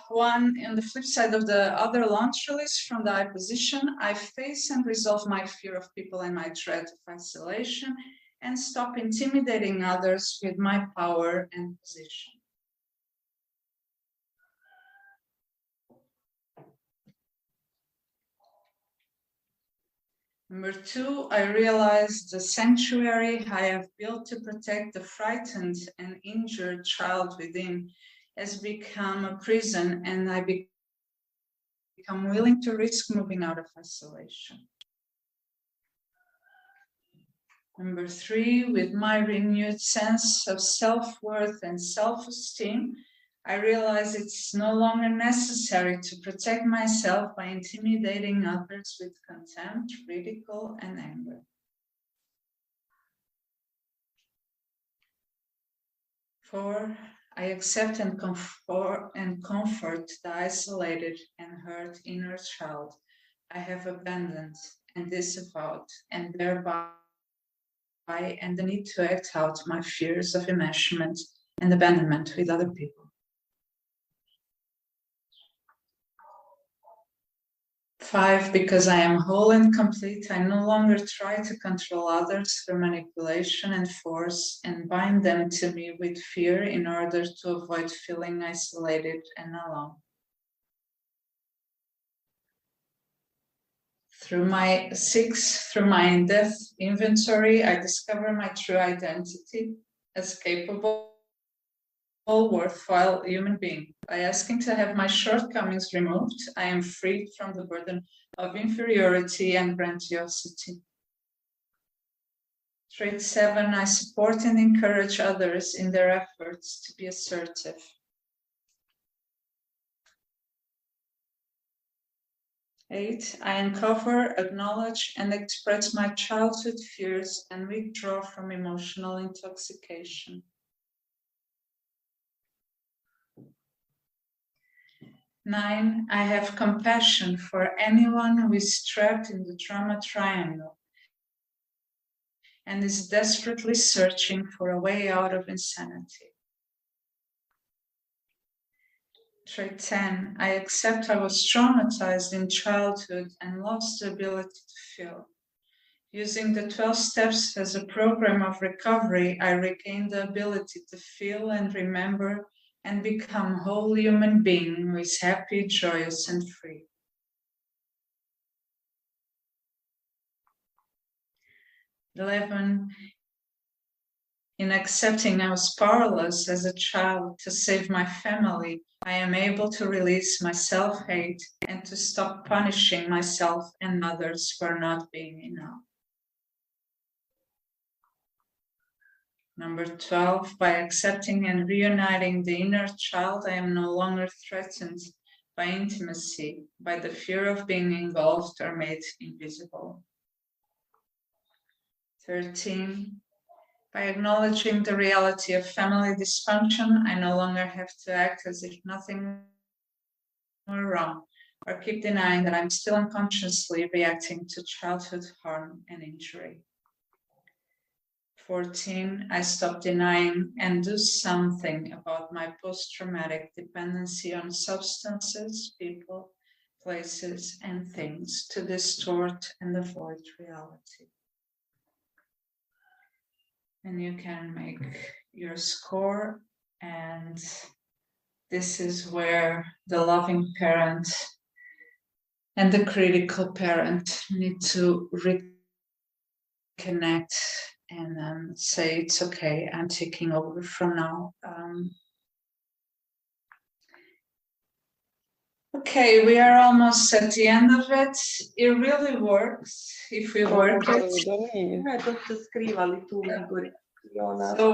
1, on the flip side of the other laundry list from the I position, I face and resolve my fear of people and my dread of isolation, and stop intimidating others with my power and position. Number 2, I realize the sanctuary I have built to protect the frightened and injured child within has become a prison, and I become willing to risk moving out of isolation. Number 3, with my renewed sense of self-worth and self-esteem, I realize it's no longer necessary to protect myself by intimidating others with contempt, ridicule, and anger. 4, I accept and comfort the isolated and hurt inner child I have abandoned and disavowed, and thereby and the need to act out my fears of enmeshment and abandonment with other people. 5, because I am whole and complete, I no longer try to control others through manipulation and force and bind them to me with fear in order to avoid feeling isolated and alone. Through my in-depth inventory, I discover my true identity as capable, worthwhile human being. By asking to have my shortcomings removed, I am freed from the burden of inferiority and grandiosity. Trait 7, I support and encourage others in their efforts to be assertive. 8, I uncover, acknowledge, and express my childhood fears and withdraw from emotional intoxication. 9, I have compassion for anyone who is trapped in the trauma triangle and is desperately searching for a way out of insanity. Trait 10, I accept I was traumatized in childhood and lost the ability to feel. Using the 12 steps as a program of recovery, I regained the ability to feel and remember and become a whole human being who is happy, joyous, and free. 11, in accepting I was powerless as a child to save my family, I am able to release my self-hate and to stop punishing myself and others for not being enough. Number 12, by accepting and reuniting the inner child, I am no longer threatened by intimacy, by the fear of being engulfed or made invisible. 13, by acknowledging the reality of family dysfunction, I no longer have to act as if nothing were wrong or keep denying that I'm still unconsciously reacting to childhood harm and injury. 14, I stop denying and do something about my post-traumatic dependency on substances, people, places, and things to distort and avoid reality. And you can make your score, and this is where the loving parent and the critical parent need to reconnect and say, it's okay, I'm taking over from now. Okay, we are almost at the end of it. It really works if we work it. So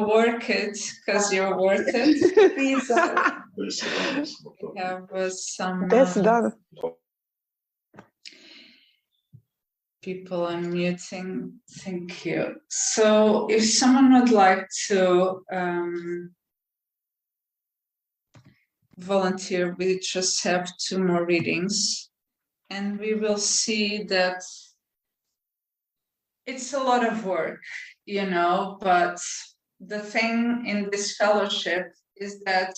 work it, because you're worth it. We have some people unmuting. Thank you. So if someone would like to volunteer, we just have 2 more readings, and we will see that it's a lot of work, you know, but the thing in this fellowship is that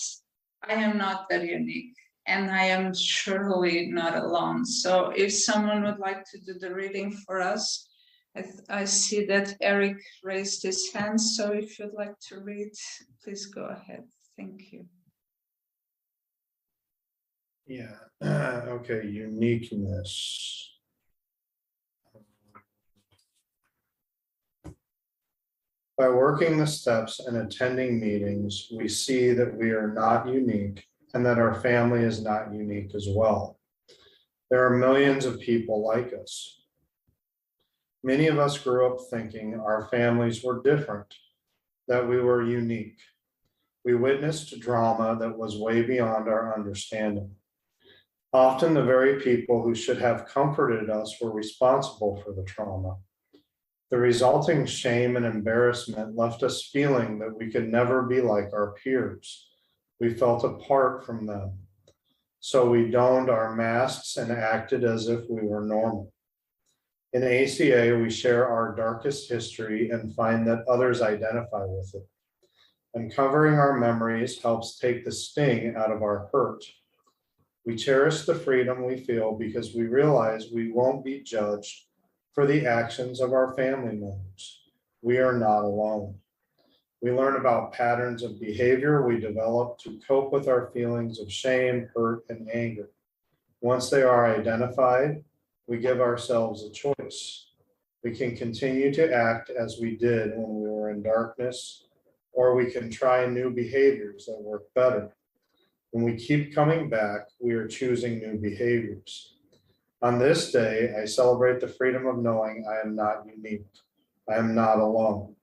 I am not that unique, and I am surely not alone. So if someone would like to do the reading for us, I see that Eric raised his hand, so if you'd like to read, please go ahead. Thank you. Yeah, okay, uniqueness. By working the steps and attending meetings, we see that we are not unique and that our family is not unique as well. There are millions of people like us. Many of us grew up thinking our families were different, that we were unique. We witnessed drama that was way beyond our understanding. Often the very people who should have comforted us were responsible for the trauma. The resulting shame and embarrassment left us feeling that we could never be like our peers. We felt apart from them. So we donned our masks and acted as if we were normal. In ACA, we share our darkest history and find that others identify with it. Uncovering our memories helps take the sting out of our hurt. We cherish the freedom we feel because we realize we won't be judged for the actions of our family members. We are not alone. We learn about patterns of behavior we develop to cope with our feelings of shame, hurt, and anger. Once they are identified, we give ourselves a choice. We can continue to act as we did when we were in darkness, or we can try new behaviors that work better. When we keep coming back, we are choosing new behaviors. On this day, I celebrate the freedom of knowing I am not unique. I am not alone.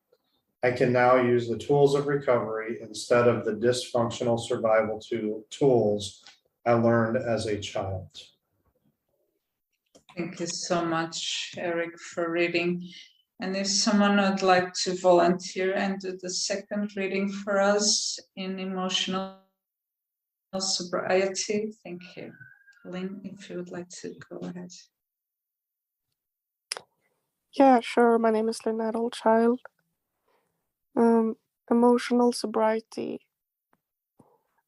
I can now use the tools of recovery instead of the dysfunctional survival tools I learned as a child. Thank you so much, Eric, for reading. And if someone would like to volunteer and do the second reading for us in emotional sobriety, thank you. Lynn, if you would like to go ahead. Yeah, sure. My name is Lynn Adolchild. Emotional sobriety.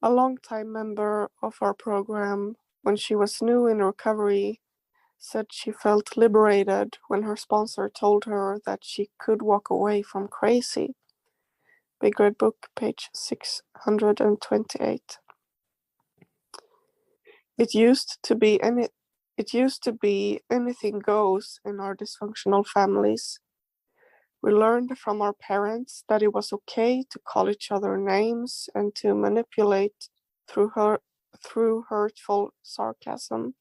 A longtime member of our program, when she was new in recovery, said she felt liberated when her sponsor told her that she could walk away from crazy. Big Red Book, page 628. It used to be anything goes in our dysfunctional families. We learned from our parents that it was okay to call each other names and to manipulate through hurtful sarcasm.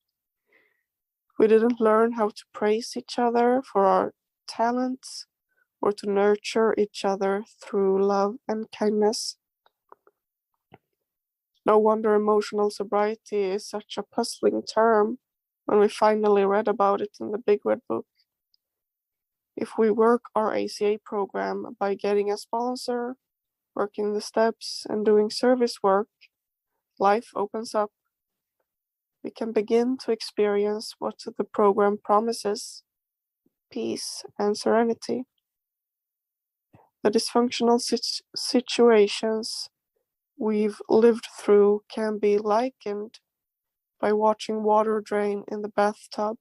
We didn't learn how to praise each other for our talents or to nurture each other through love and kindness. No wonder emotional sobriety is such a puzzling term when we finally read about it in the Big Red Book. If we work our ACA program by getting a sponsor, working the steps, and doing service work, life opens up. We can begin to experience what the program promises: peace and serenity. The dysfunctional situations we've lived through can be likened by watching water drain in the bathtub.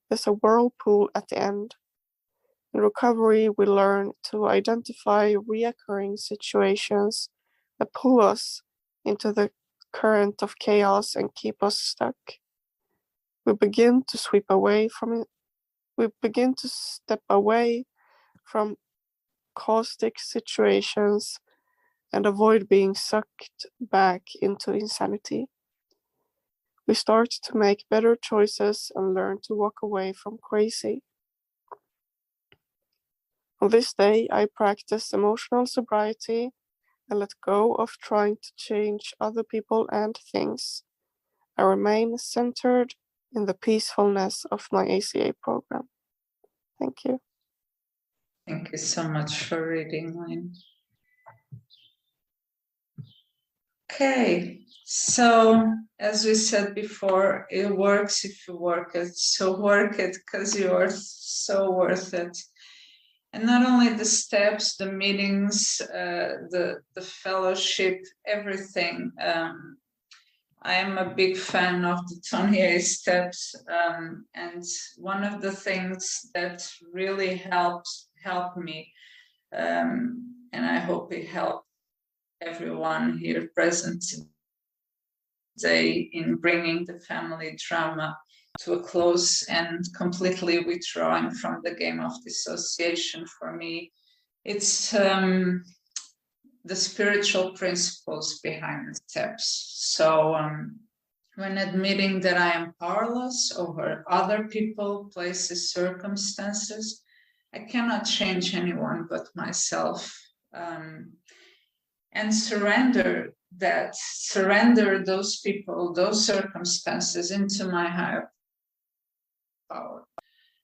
There's a whirlpool at the end. In recovery, we learn to identify reoccurring situations that pull us into the current of chaos and keep us stuck. We begin to step away from caustic situations and avoid being sucked back into insanity. We start to make better choices and learn to walk away from crazy. On this day, I practice emotional sobriety and let go of trying to change other people and things. I remain centered in the peacefulness of my ACA program. Thank you. Thank you so much for reading, Lynn. Okay, so as we said before, it works if you work it. So work it because you are so worth it. And not only the steps, the meetings, the fellowship, everything. I am a big fan of the 28 steps. And one of the things that really helped me, and I hope it helped everyone here present today in bringing the family drama to a close and completely withdrawing from the game of dissociation. For me, it's the spiritual principles behind the steps. So when admitting that I am powerless over other people, places, circumstances, I cannot change anyone but myself. And surrender those people, those circumstances into my higher power.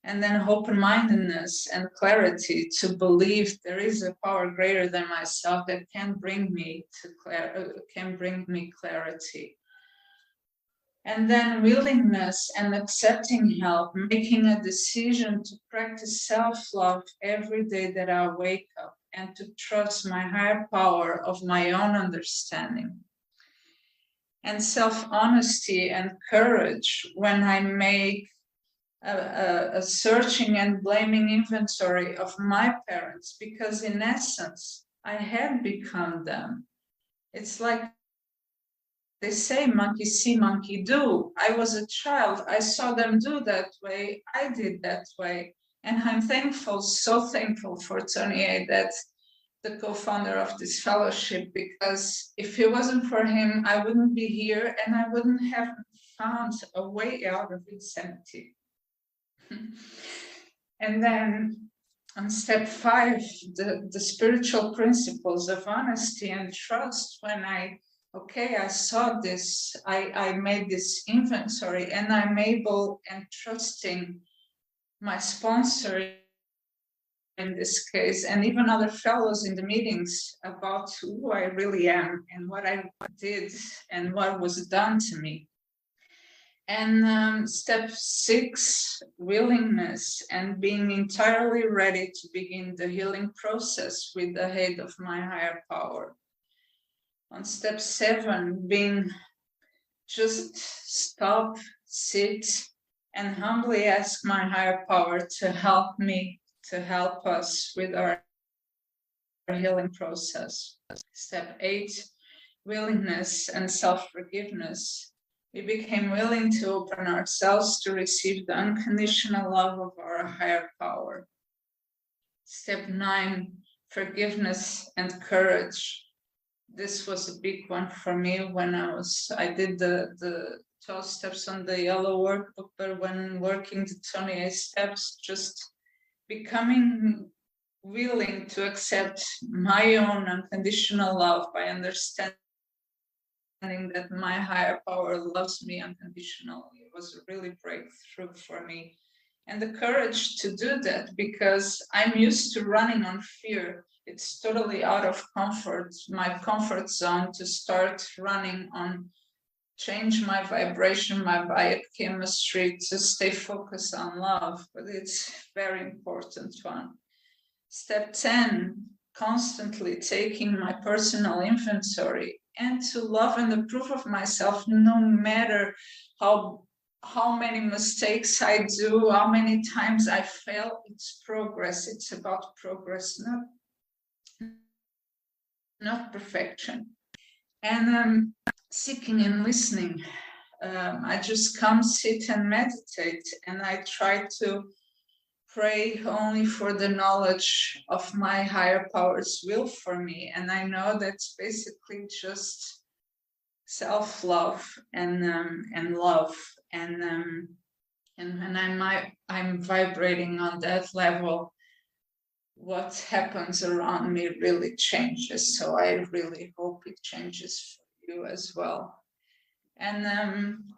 And then open-mindedness and clarity to believe there is a power greater than myself that can bring me clarity. And then willingness and accepting help, making a decision to practice self-love every day that I wake up, and to trust my higher power of my own understanding. And self-honesty and courage when I make a searching and blaming inventory of my parents, because in essence, I had become them. It's like they say, monkey see, monkey do. I was a child. I saw them do that way. I did that way. And I'm thankful, so thankful for Tony, that's the co-founder of this fellowship, because if it wasn't for him, I wouldn't be here and I wouldn't have found a way out of insanity. And then on step 5, the spiritual principles of honesty and trust. When I okay, I saw this, I made this inventory, and I'm able and trusting my sponsor in this case, and even other fellows in the meetings about who I really am and what I did and what was done to me. And step 6, willingness and being entirely ready to begin the healing process with the aid of my higher power. On step 7, being just stop, sit, and humbly ask my higher power to help me, to help us with our healing process. Step 8, willingness and self-forgiveness. We became willing to open ourselves to receive the unconditional love of our higher power. Step 9, forgiveness and courage. This was a big one for me when I did the 12 steps on the yellow workbook, but when working the 28 steps, just becoming willing to accept my own unconditional love by understanding that my higher power loves me unconditionally. It was a really breakthrough for me. And the courage to do that, because I'm used to running on fear. It's totally out of my comfort zone, to start running on, change my vibration, my biochemistry, to stay focused on love. But it's a very important one. Step 10, constantly taking my personal inventory and to love and approve of myself, no matter how many mistakes I do, how many times I fail. It's progress. It's about progress, not perfection. And seeking and listening. I just come, sit and meditate, and I try to pray only for the knowledge of my higher power's will for me. And I know that's basically just self-love and love. And when I'm vibrating on that level, what happens around me really changes. So I really hope it changes for you as well. And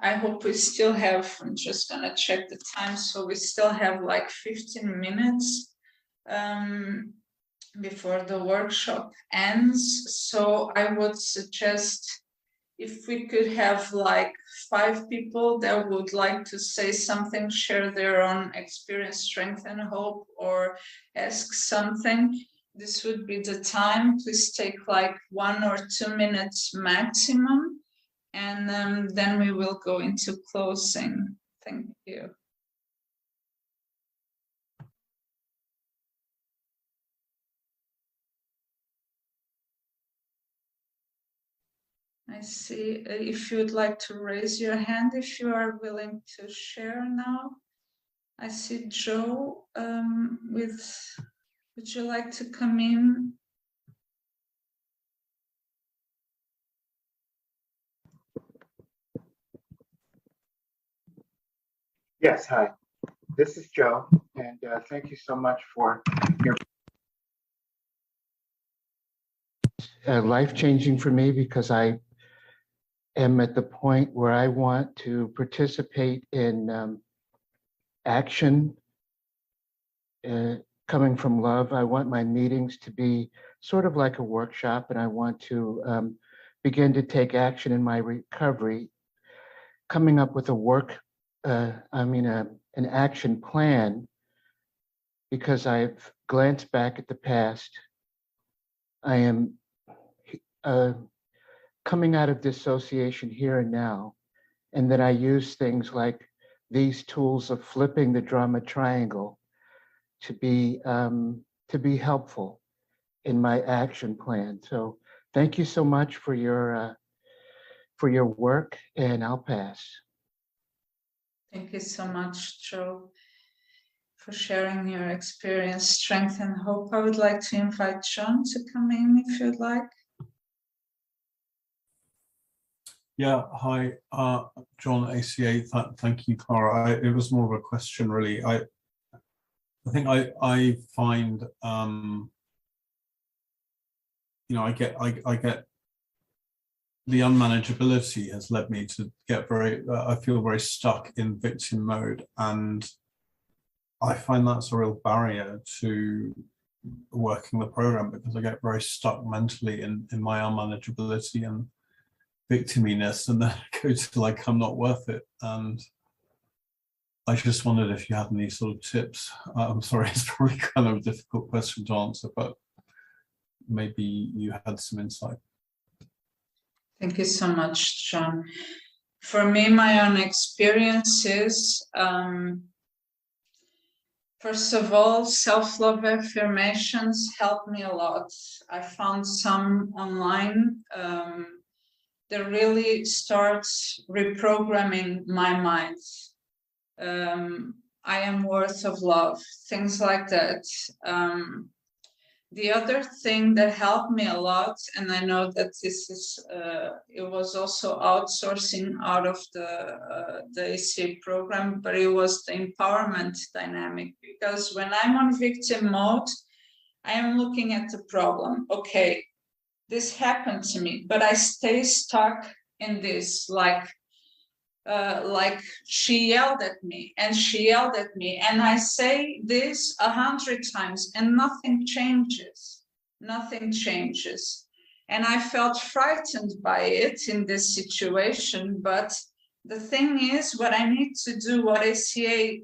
I hope we still have, I'm just gonna check the time, so we still have like 15 minutes before the workshop ends. So I would suggest if we could have like 5 people that would like to say something, share their own experience, strength and hope, or ask something, this would be the time. Please take like 1 or 2 minutes maximum. And then we will go into closing. Thank you. I see if you would like to raise your hand, if you are willing to share now. I see Joe would you like to come in? Yes, hi. This is Joe, and thank you so much for your life-changing for me, because I am at the point where I want to participate in action coming from love. I want my meetings to be sort of like a workshop, and I want to begin to take action in my recovery, coming up with an action plan, because I've glanced back at the past. I am coming out of dissociation here and now, and that I use things like these tools of flipping the drama triangle to be helpful in my action plan. So thank you so much for your work, and I'll pass. Thank you so much, Joe, for sharing your experience, strength, and hope. I would like to invite John to come in if you'd like. Yeah, hi, John, ACA. Thank you, Clara. It was more of a question, really. I think I find I get the unmanageability has led me to get I feel very stuck in victim mode, and I find that's a real barrier to working the program, because I get very stuck mentally in my unmanageability and victiminess, and then I go to like, I'm not worth it. And I just wondered if you had any sort of tips. I'm sorry, it's probably kind of a difficult question to answer, but maybe you had some insight. Thank you so much, John. For me, my own experiences, first of all, self-love affirmations helped me a lot. I found some online that really starts reprogramming my mind. I am worth of love, things like that. The other thing that helped me a lot, and I know that this is, it was also outsourcing out of the ACA program, but it was the empowerment dynamic. Because when I'm on victim mode, I am looking at the problem. Okay, this happened to me, but I stay stuck in this, like she yelled at me and she yelled at me, and I say this 100 times and nothing changes. And I felt frightened by it in this situation. But the thing is, what I need to do, what ACA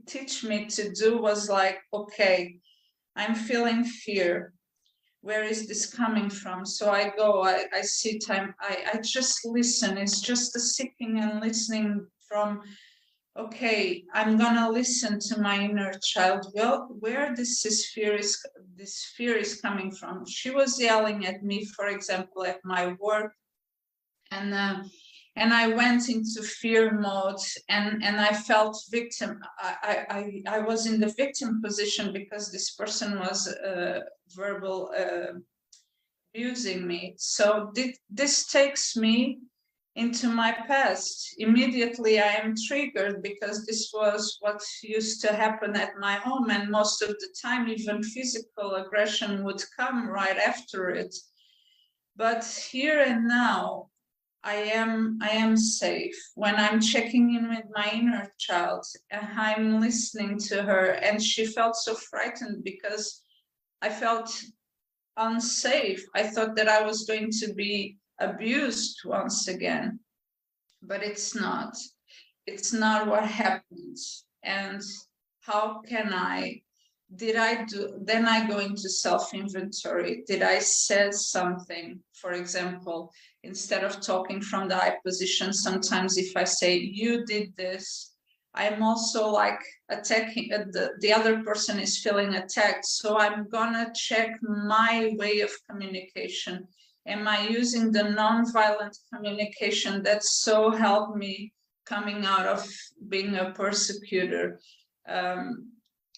teach me to do was like, okay, I'm feeling fear. Where is this coming from? So I go, I sit, I just listen. It's just the sitting and listening from, okay, I'm gonna listen to my inner child. Well, where this fear is coming from? She was yelling at me, for example, at my work, and I went into fear mode, and I felt victim. I was in the victim position because this person was verbal abusing me. So this takes me into my past. Immediately I am triggered because this was what used to happen at my home, and most of the time even physical aggression would come right after it. But here and now, I am safe. When I'm checking in with my inner child, I'm listening to her, and she felt so frightened because I felt unsafe. I thought that I was going to be abused once again, but it's not. It's not what happens. And how can then I go into self-inventory. Did I say something? For example, instead of talking from the I position, sometimes if I say, you did this, I'm also like attacking, the other person is feeling attacked. So I'm gonna check my way of communication. Am I using the non-violent communication that so helped me coming out of being a persecutor?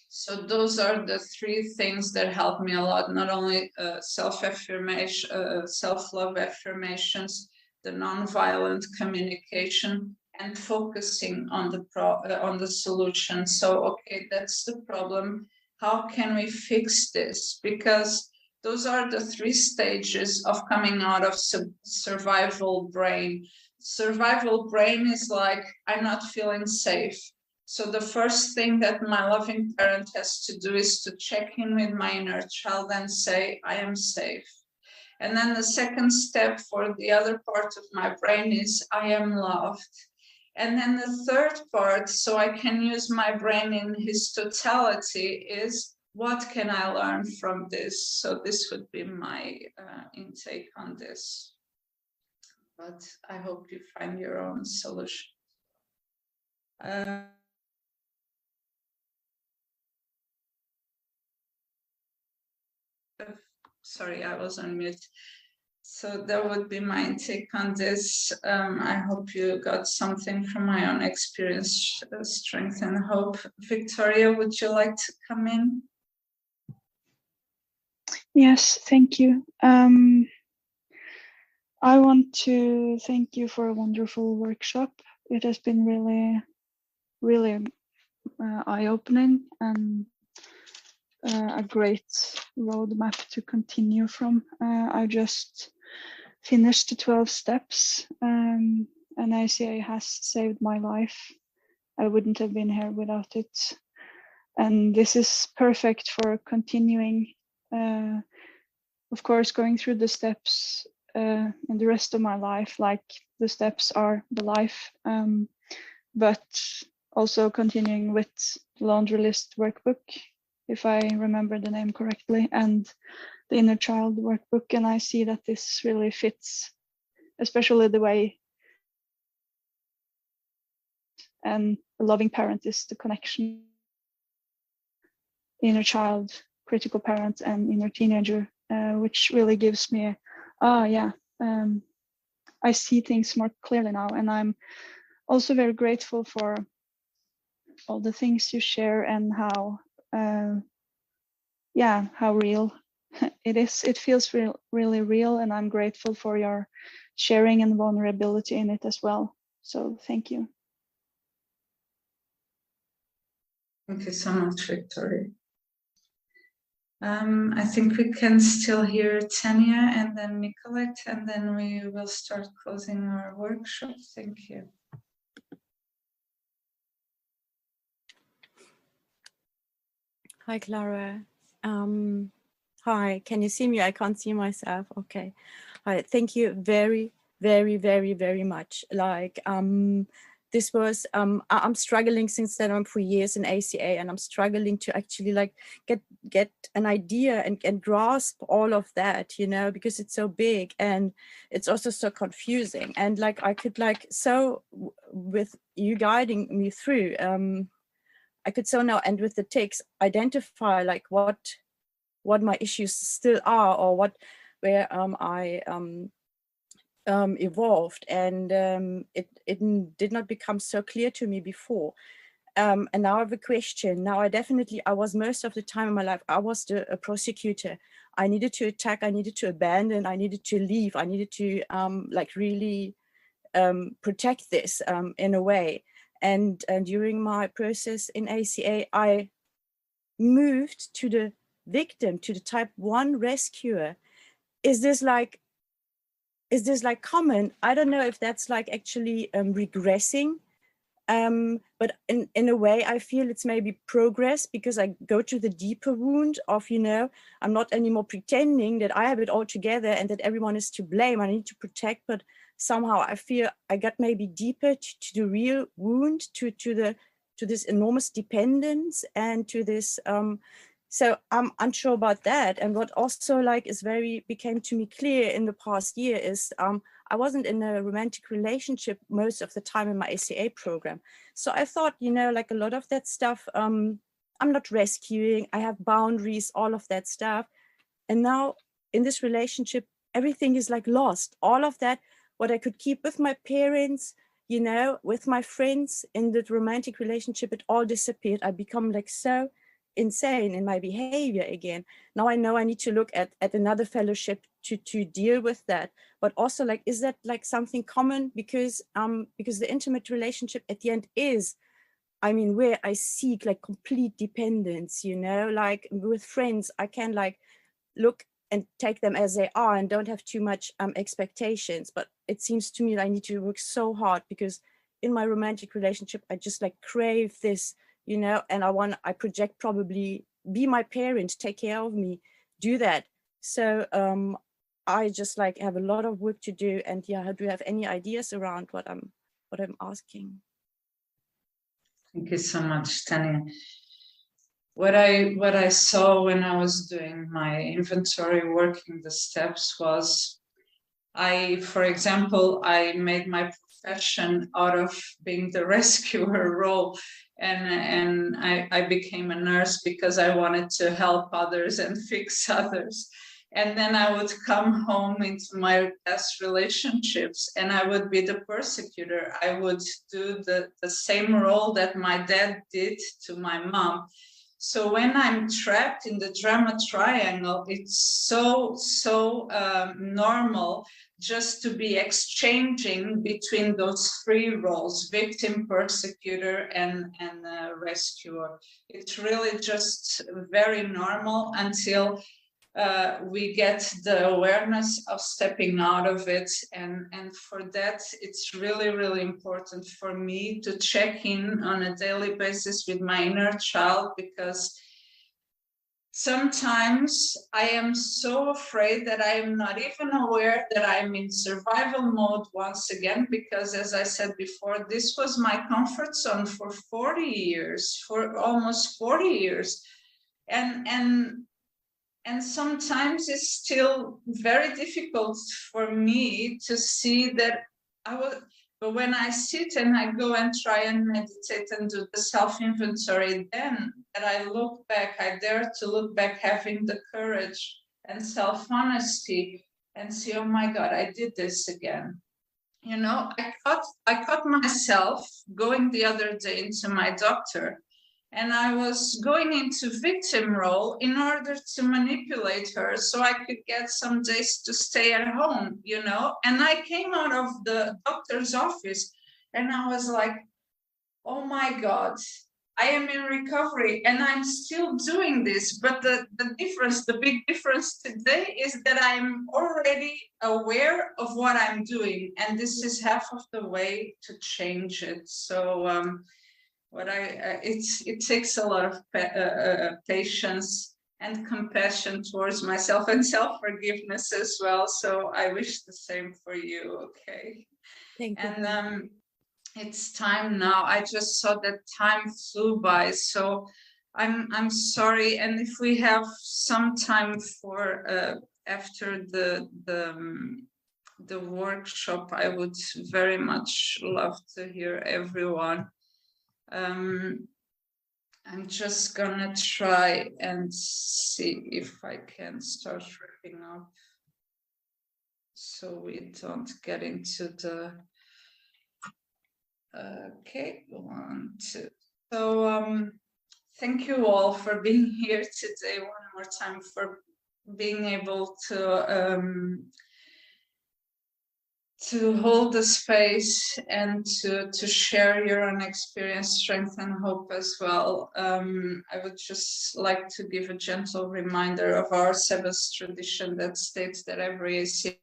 So those are the three things that helped me a lot, not only self-affirmation, self-love affirmations, the non-violent communication, and focusing on the solution. So, okay, that's the problem. How can we fix this? Because those are the three stages of coming out of survival brain. Survival brain is like, I'm not feeling safe. So the first thing that my loving parent has to do is to check in with my inner child and say, I am safe. And then the second step for the other part of my brain is, I am loved. And then the third part, so I can use my brain in his totality, is what can I learn from this? So this would be my intake on this. But I hope you find your own solution. Sorry, I was on mute. So that would be my take on this. I hope you got something from my own experience, strength and hope. Victoria, would you like to come in? Yes, thank you. I want to thank you for a wonderful workshop. It has been really eye-opening and a great roadmap to continue from. I just finished the 12 steps, and ACA has saved my life. I wouldn't have been here without it. And this is perfect for continuing, of course, going through the steps in the rest of my life, like the steps are the life, but also continuing with the laundry list workbook, if I remember the name correctly, and the inner child workbook. And I see that this really fits, especially the way and a loving parent is the connection, inner child, critical parent, and inner teenager, which really gives me, I see things more clearly now. And I'm also very grateful for all the things you share and how real it is. It feels really real, and I'm grateful for your sharing and vulnerability in it as well. So thank you. Thank you so much, Victoria. I think we can still hear Tanya and then Nicolette, and then we will start closing our workshop. Thank you. Hi, Clara. Hi, can you see me? I can't see myself. Okay. Hi, thank you very, very, very, very much. Like, this was, I'm struggling since then. I'm 4 years in ACA, and I'm struggling to actually like get an idea and grasp all of that, you know, because it's so big and it's also so confusing. And like, I could like, so with you guiding me through, I could so now, and with the text, identify like what my issues still are, or where I evolved, and it did not become so clear to me before. And now I have a question. Now I was most of the time in my life, I was a persecutor. I needed to attack, I needed to abandon, I needed to leave, I needed to like really protect this in a way. And during my process in ACA, I moved to the victim, to the type 1 rescuer. Is this like common? I don't know if that's like actually regressing, but in a way I feel it's maybe progress, because I go to the deeper wound of, you know, I'm not anymore pretending that I have it all together and that everyone is to blame. I need to protect, but somehow I feel I got maybe deeper to the real wound, to this enormous dependence, and to this so I'm unsure about that. And what also like became to me clear in the past year is I wasn't in a romantic relationship most of the time in my ACA program. So I thought, you know, like a lot of that stuff, I'm not rescuing, I have boundaries, all of that stuff. And now in this relationship, everything is like lost. All of that, what I could keep with my parents, you know, with my friends in the romantic relationship, it all disappeared. I become like so insane in my behavior again. Now I know I need to look at another fellowship to deal with that. But also, like, is that like something common? Because the intimate relationship at the end is, I mean, where I seek like complete dependence, you know, like with friends, I can like look and take them as they are and don't have too much expectations. But it seems to me that I need to work so hard, because in my romantic relationship, I just like crave this, you know, and I project probably be my parent, take care of me, do that. So I just like have a lot of work to do. And yeah, do you have any ideas around what I'm asking? Thank you so much, Tanya. What I saw when I was doing my inventory, working the steps, was for example, I made my profession out of being the rescuer role, and I became a nurse because I wanted to help others and fix others. And then I would come home into my past relationships and I would be the persecutor. I would do the same role that my dad did to my mom. So when I'm trapped in the drama triangle, it's so normal just to be exchanging between those 3 roles: victim, persecutor, and rescuer. It's really just very normal until we get the awareness of stepping out of it. And for that, it's really, really important for me to check in on a daily basis with my inner child, because sometimes I am so afraid that I am not even aware that I'm in survival mode once again, because as I said before, this was my comfort zone for 40 years, for almost 40 years. And sometimes it's still very difficult for me to see that but when I sit and I go and try and meditate and do the self-inventory, then that I look back, I dare to look back, having the courage and self-honesty and see, oh my God, I did this again. You know, I caught myself going the other day into my doctor, and I was going into victim role in order to manipulate her so I could get some days to stay at home, you know. And I came out of the doctor's office and I was like, oh my God, I am in recovery and I'm still doing this. But the big difference today is that I'm already aware of what I'm doing. And this is half of the way to change it. So, it takes a lot of patience and compassion towards myself, and self-forgiveness as well. So I wish the same for you. Okay. Thank you. And it's time now. I just saw that time flew by. So I'm sorry. And if we have some time for after the workshop, I would very much love to hear everyone. I'm just gonna try and see if I can start wrapping up so we don't get into the okay, 1, 2. So thank you all for being here today one more time, for being able to hold the space and to share your own experience, strength, and hope as well. I would just like to give a gentle reminder of our 7th tradition that states that every ACA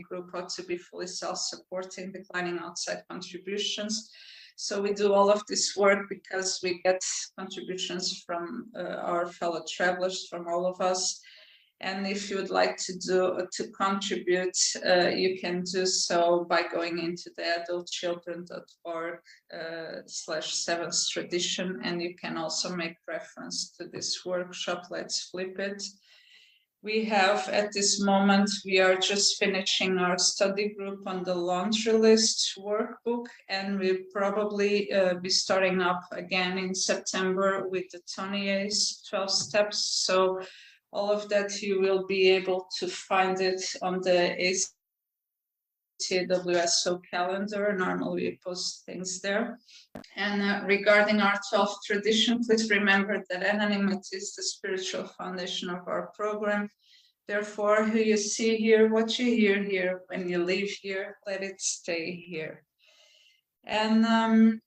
group ought to be fully self-supporting, declining outside contributions. So we do all of this work because we get contributions from our fellow travelers, from all of us. And if you would like to contribute, you can do so by going into the adultchildren.org/7th tradition, and you can also make reference to this workshop. Let's flip it. We have, at this moment, we are just finishing our study group on the laundry list workbook, and we'll probably be starting up again in September with the Tony A's 12 steps. So all of that, you will be able to find it on the ACAWSO calendar. Normally we post things there. And regarding our 12th tradition, please remember that anonymity is the spiritual foundation of our program. Therefore, who you see here, what you hear here, when you leave here, let it stay here. And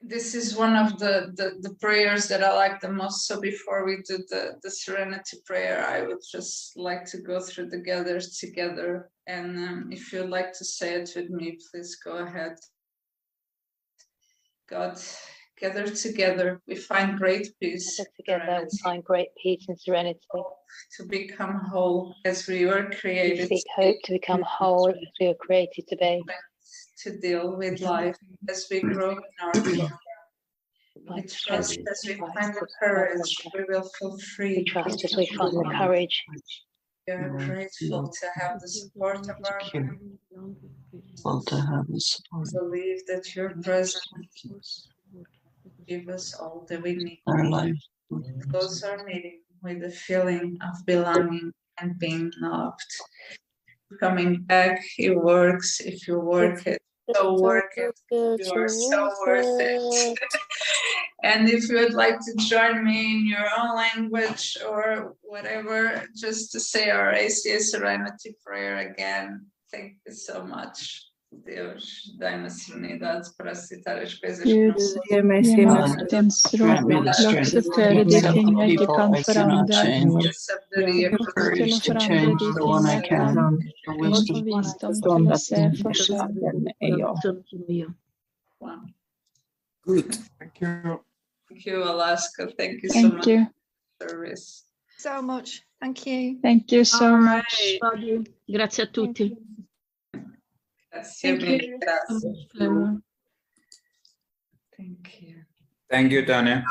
this is one of the prayers that I like the most. So before we do the serenity prayer, I would just like to go through the gathers together. And if you'd like to say it with me, please go ahead. God, gather together, we find great peace. Together, we find great peace and serenity. To become whole as we were created. We seek hope to become whole as we were created to be. To deal with life as we grow in our program. We trust as we find the courage, we will feel free. We trust as we find the courage. We are grateful to have the support of our family. Believe that your presence give us all that we need. Our life. Close our meeting with the feeling of belonging and being loved. Coming back, it works if you work it. So work it. You are so worth it. And if you would like to join me in your own language or whatever, just to say our ACA Serenity Prayer again. Thank you so much. Deus, dai-me serenidade para aceitar as coisas Gud, Ge mig ge mig sinnes maktens ro grant me the till att strength to acceptera de accept ting the jag inte people kan I cannot förändra, change, e sabedoria the para till courage att to förändra change de the ting one I jag can, kan, the och wisdom visdom to till att se forskell. understand är jag. Wow. Good. Thank you. Thank you, Alaska. Thank you so Thank much you. for service. So much. Thank you. Thank you so much. Grazie a tutti. Grazie Thank you. mille, grazie. Flora. Thank you. Thank you, Tanya.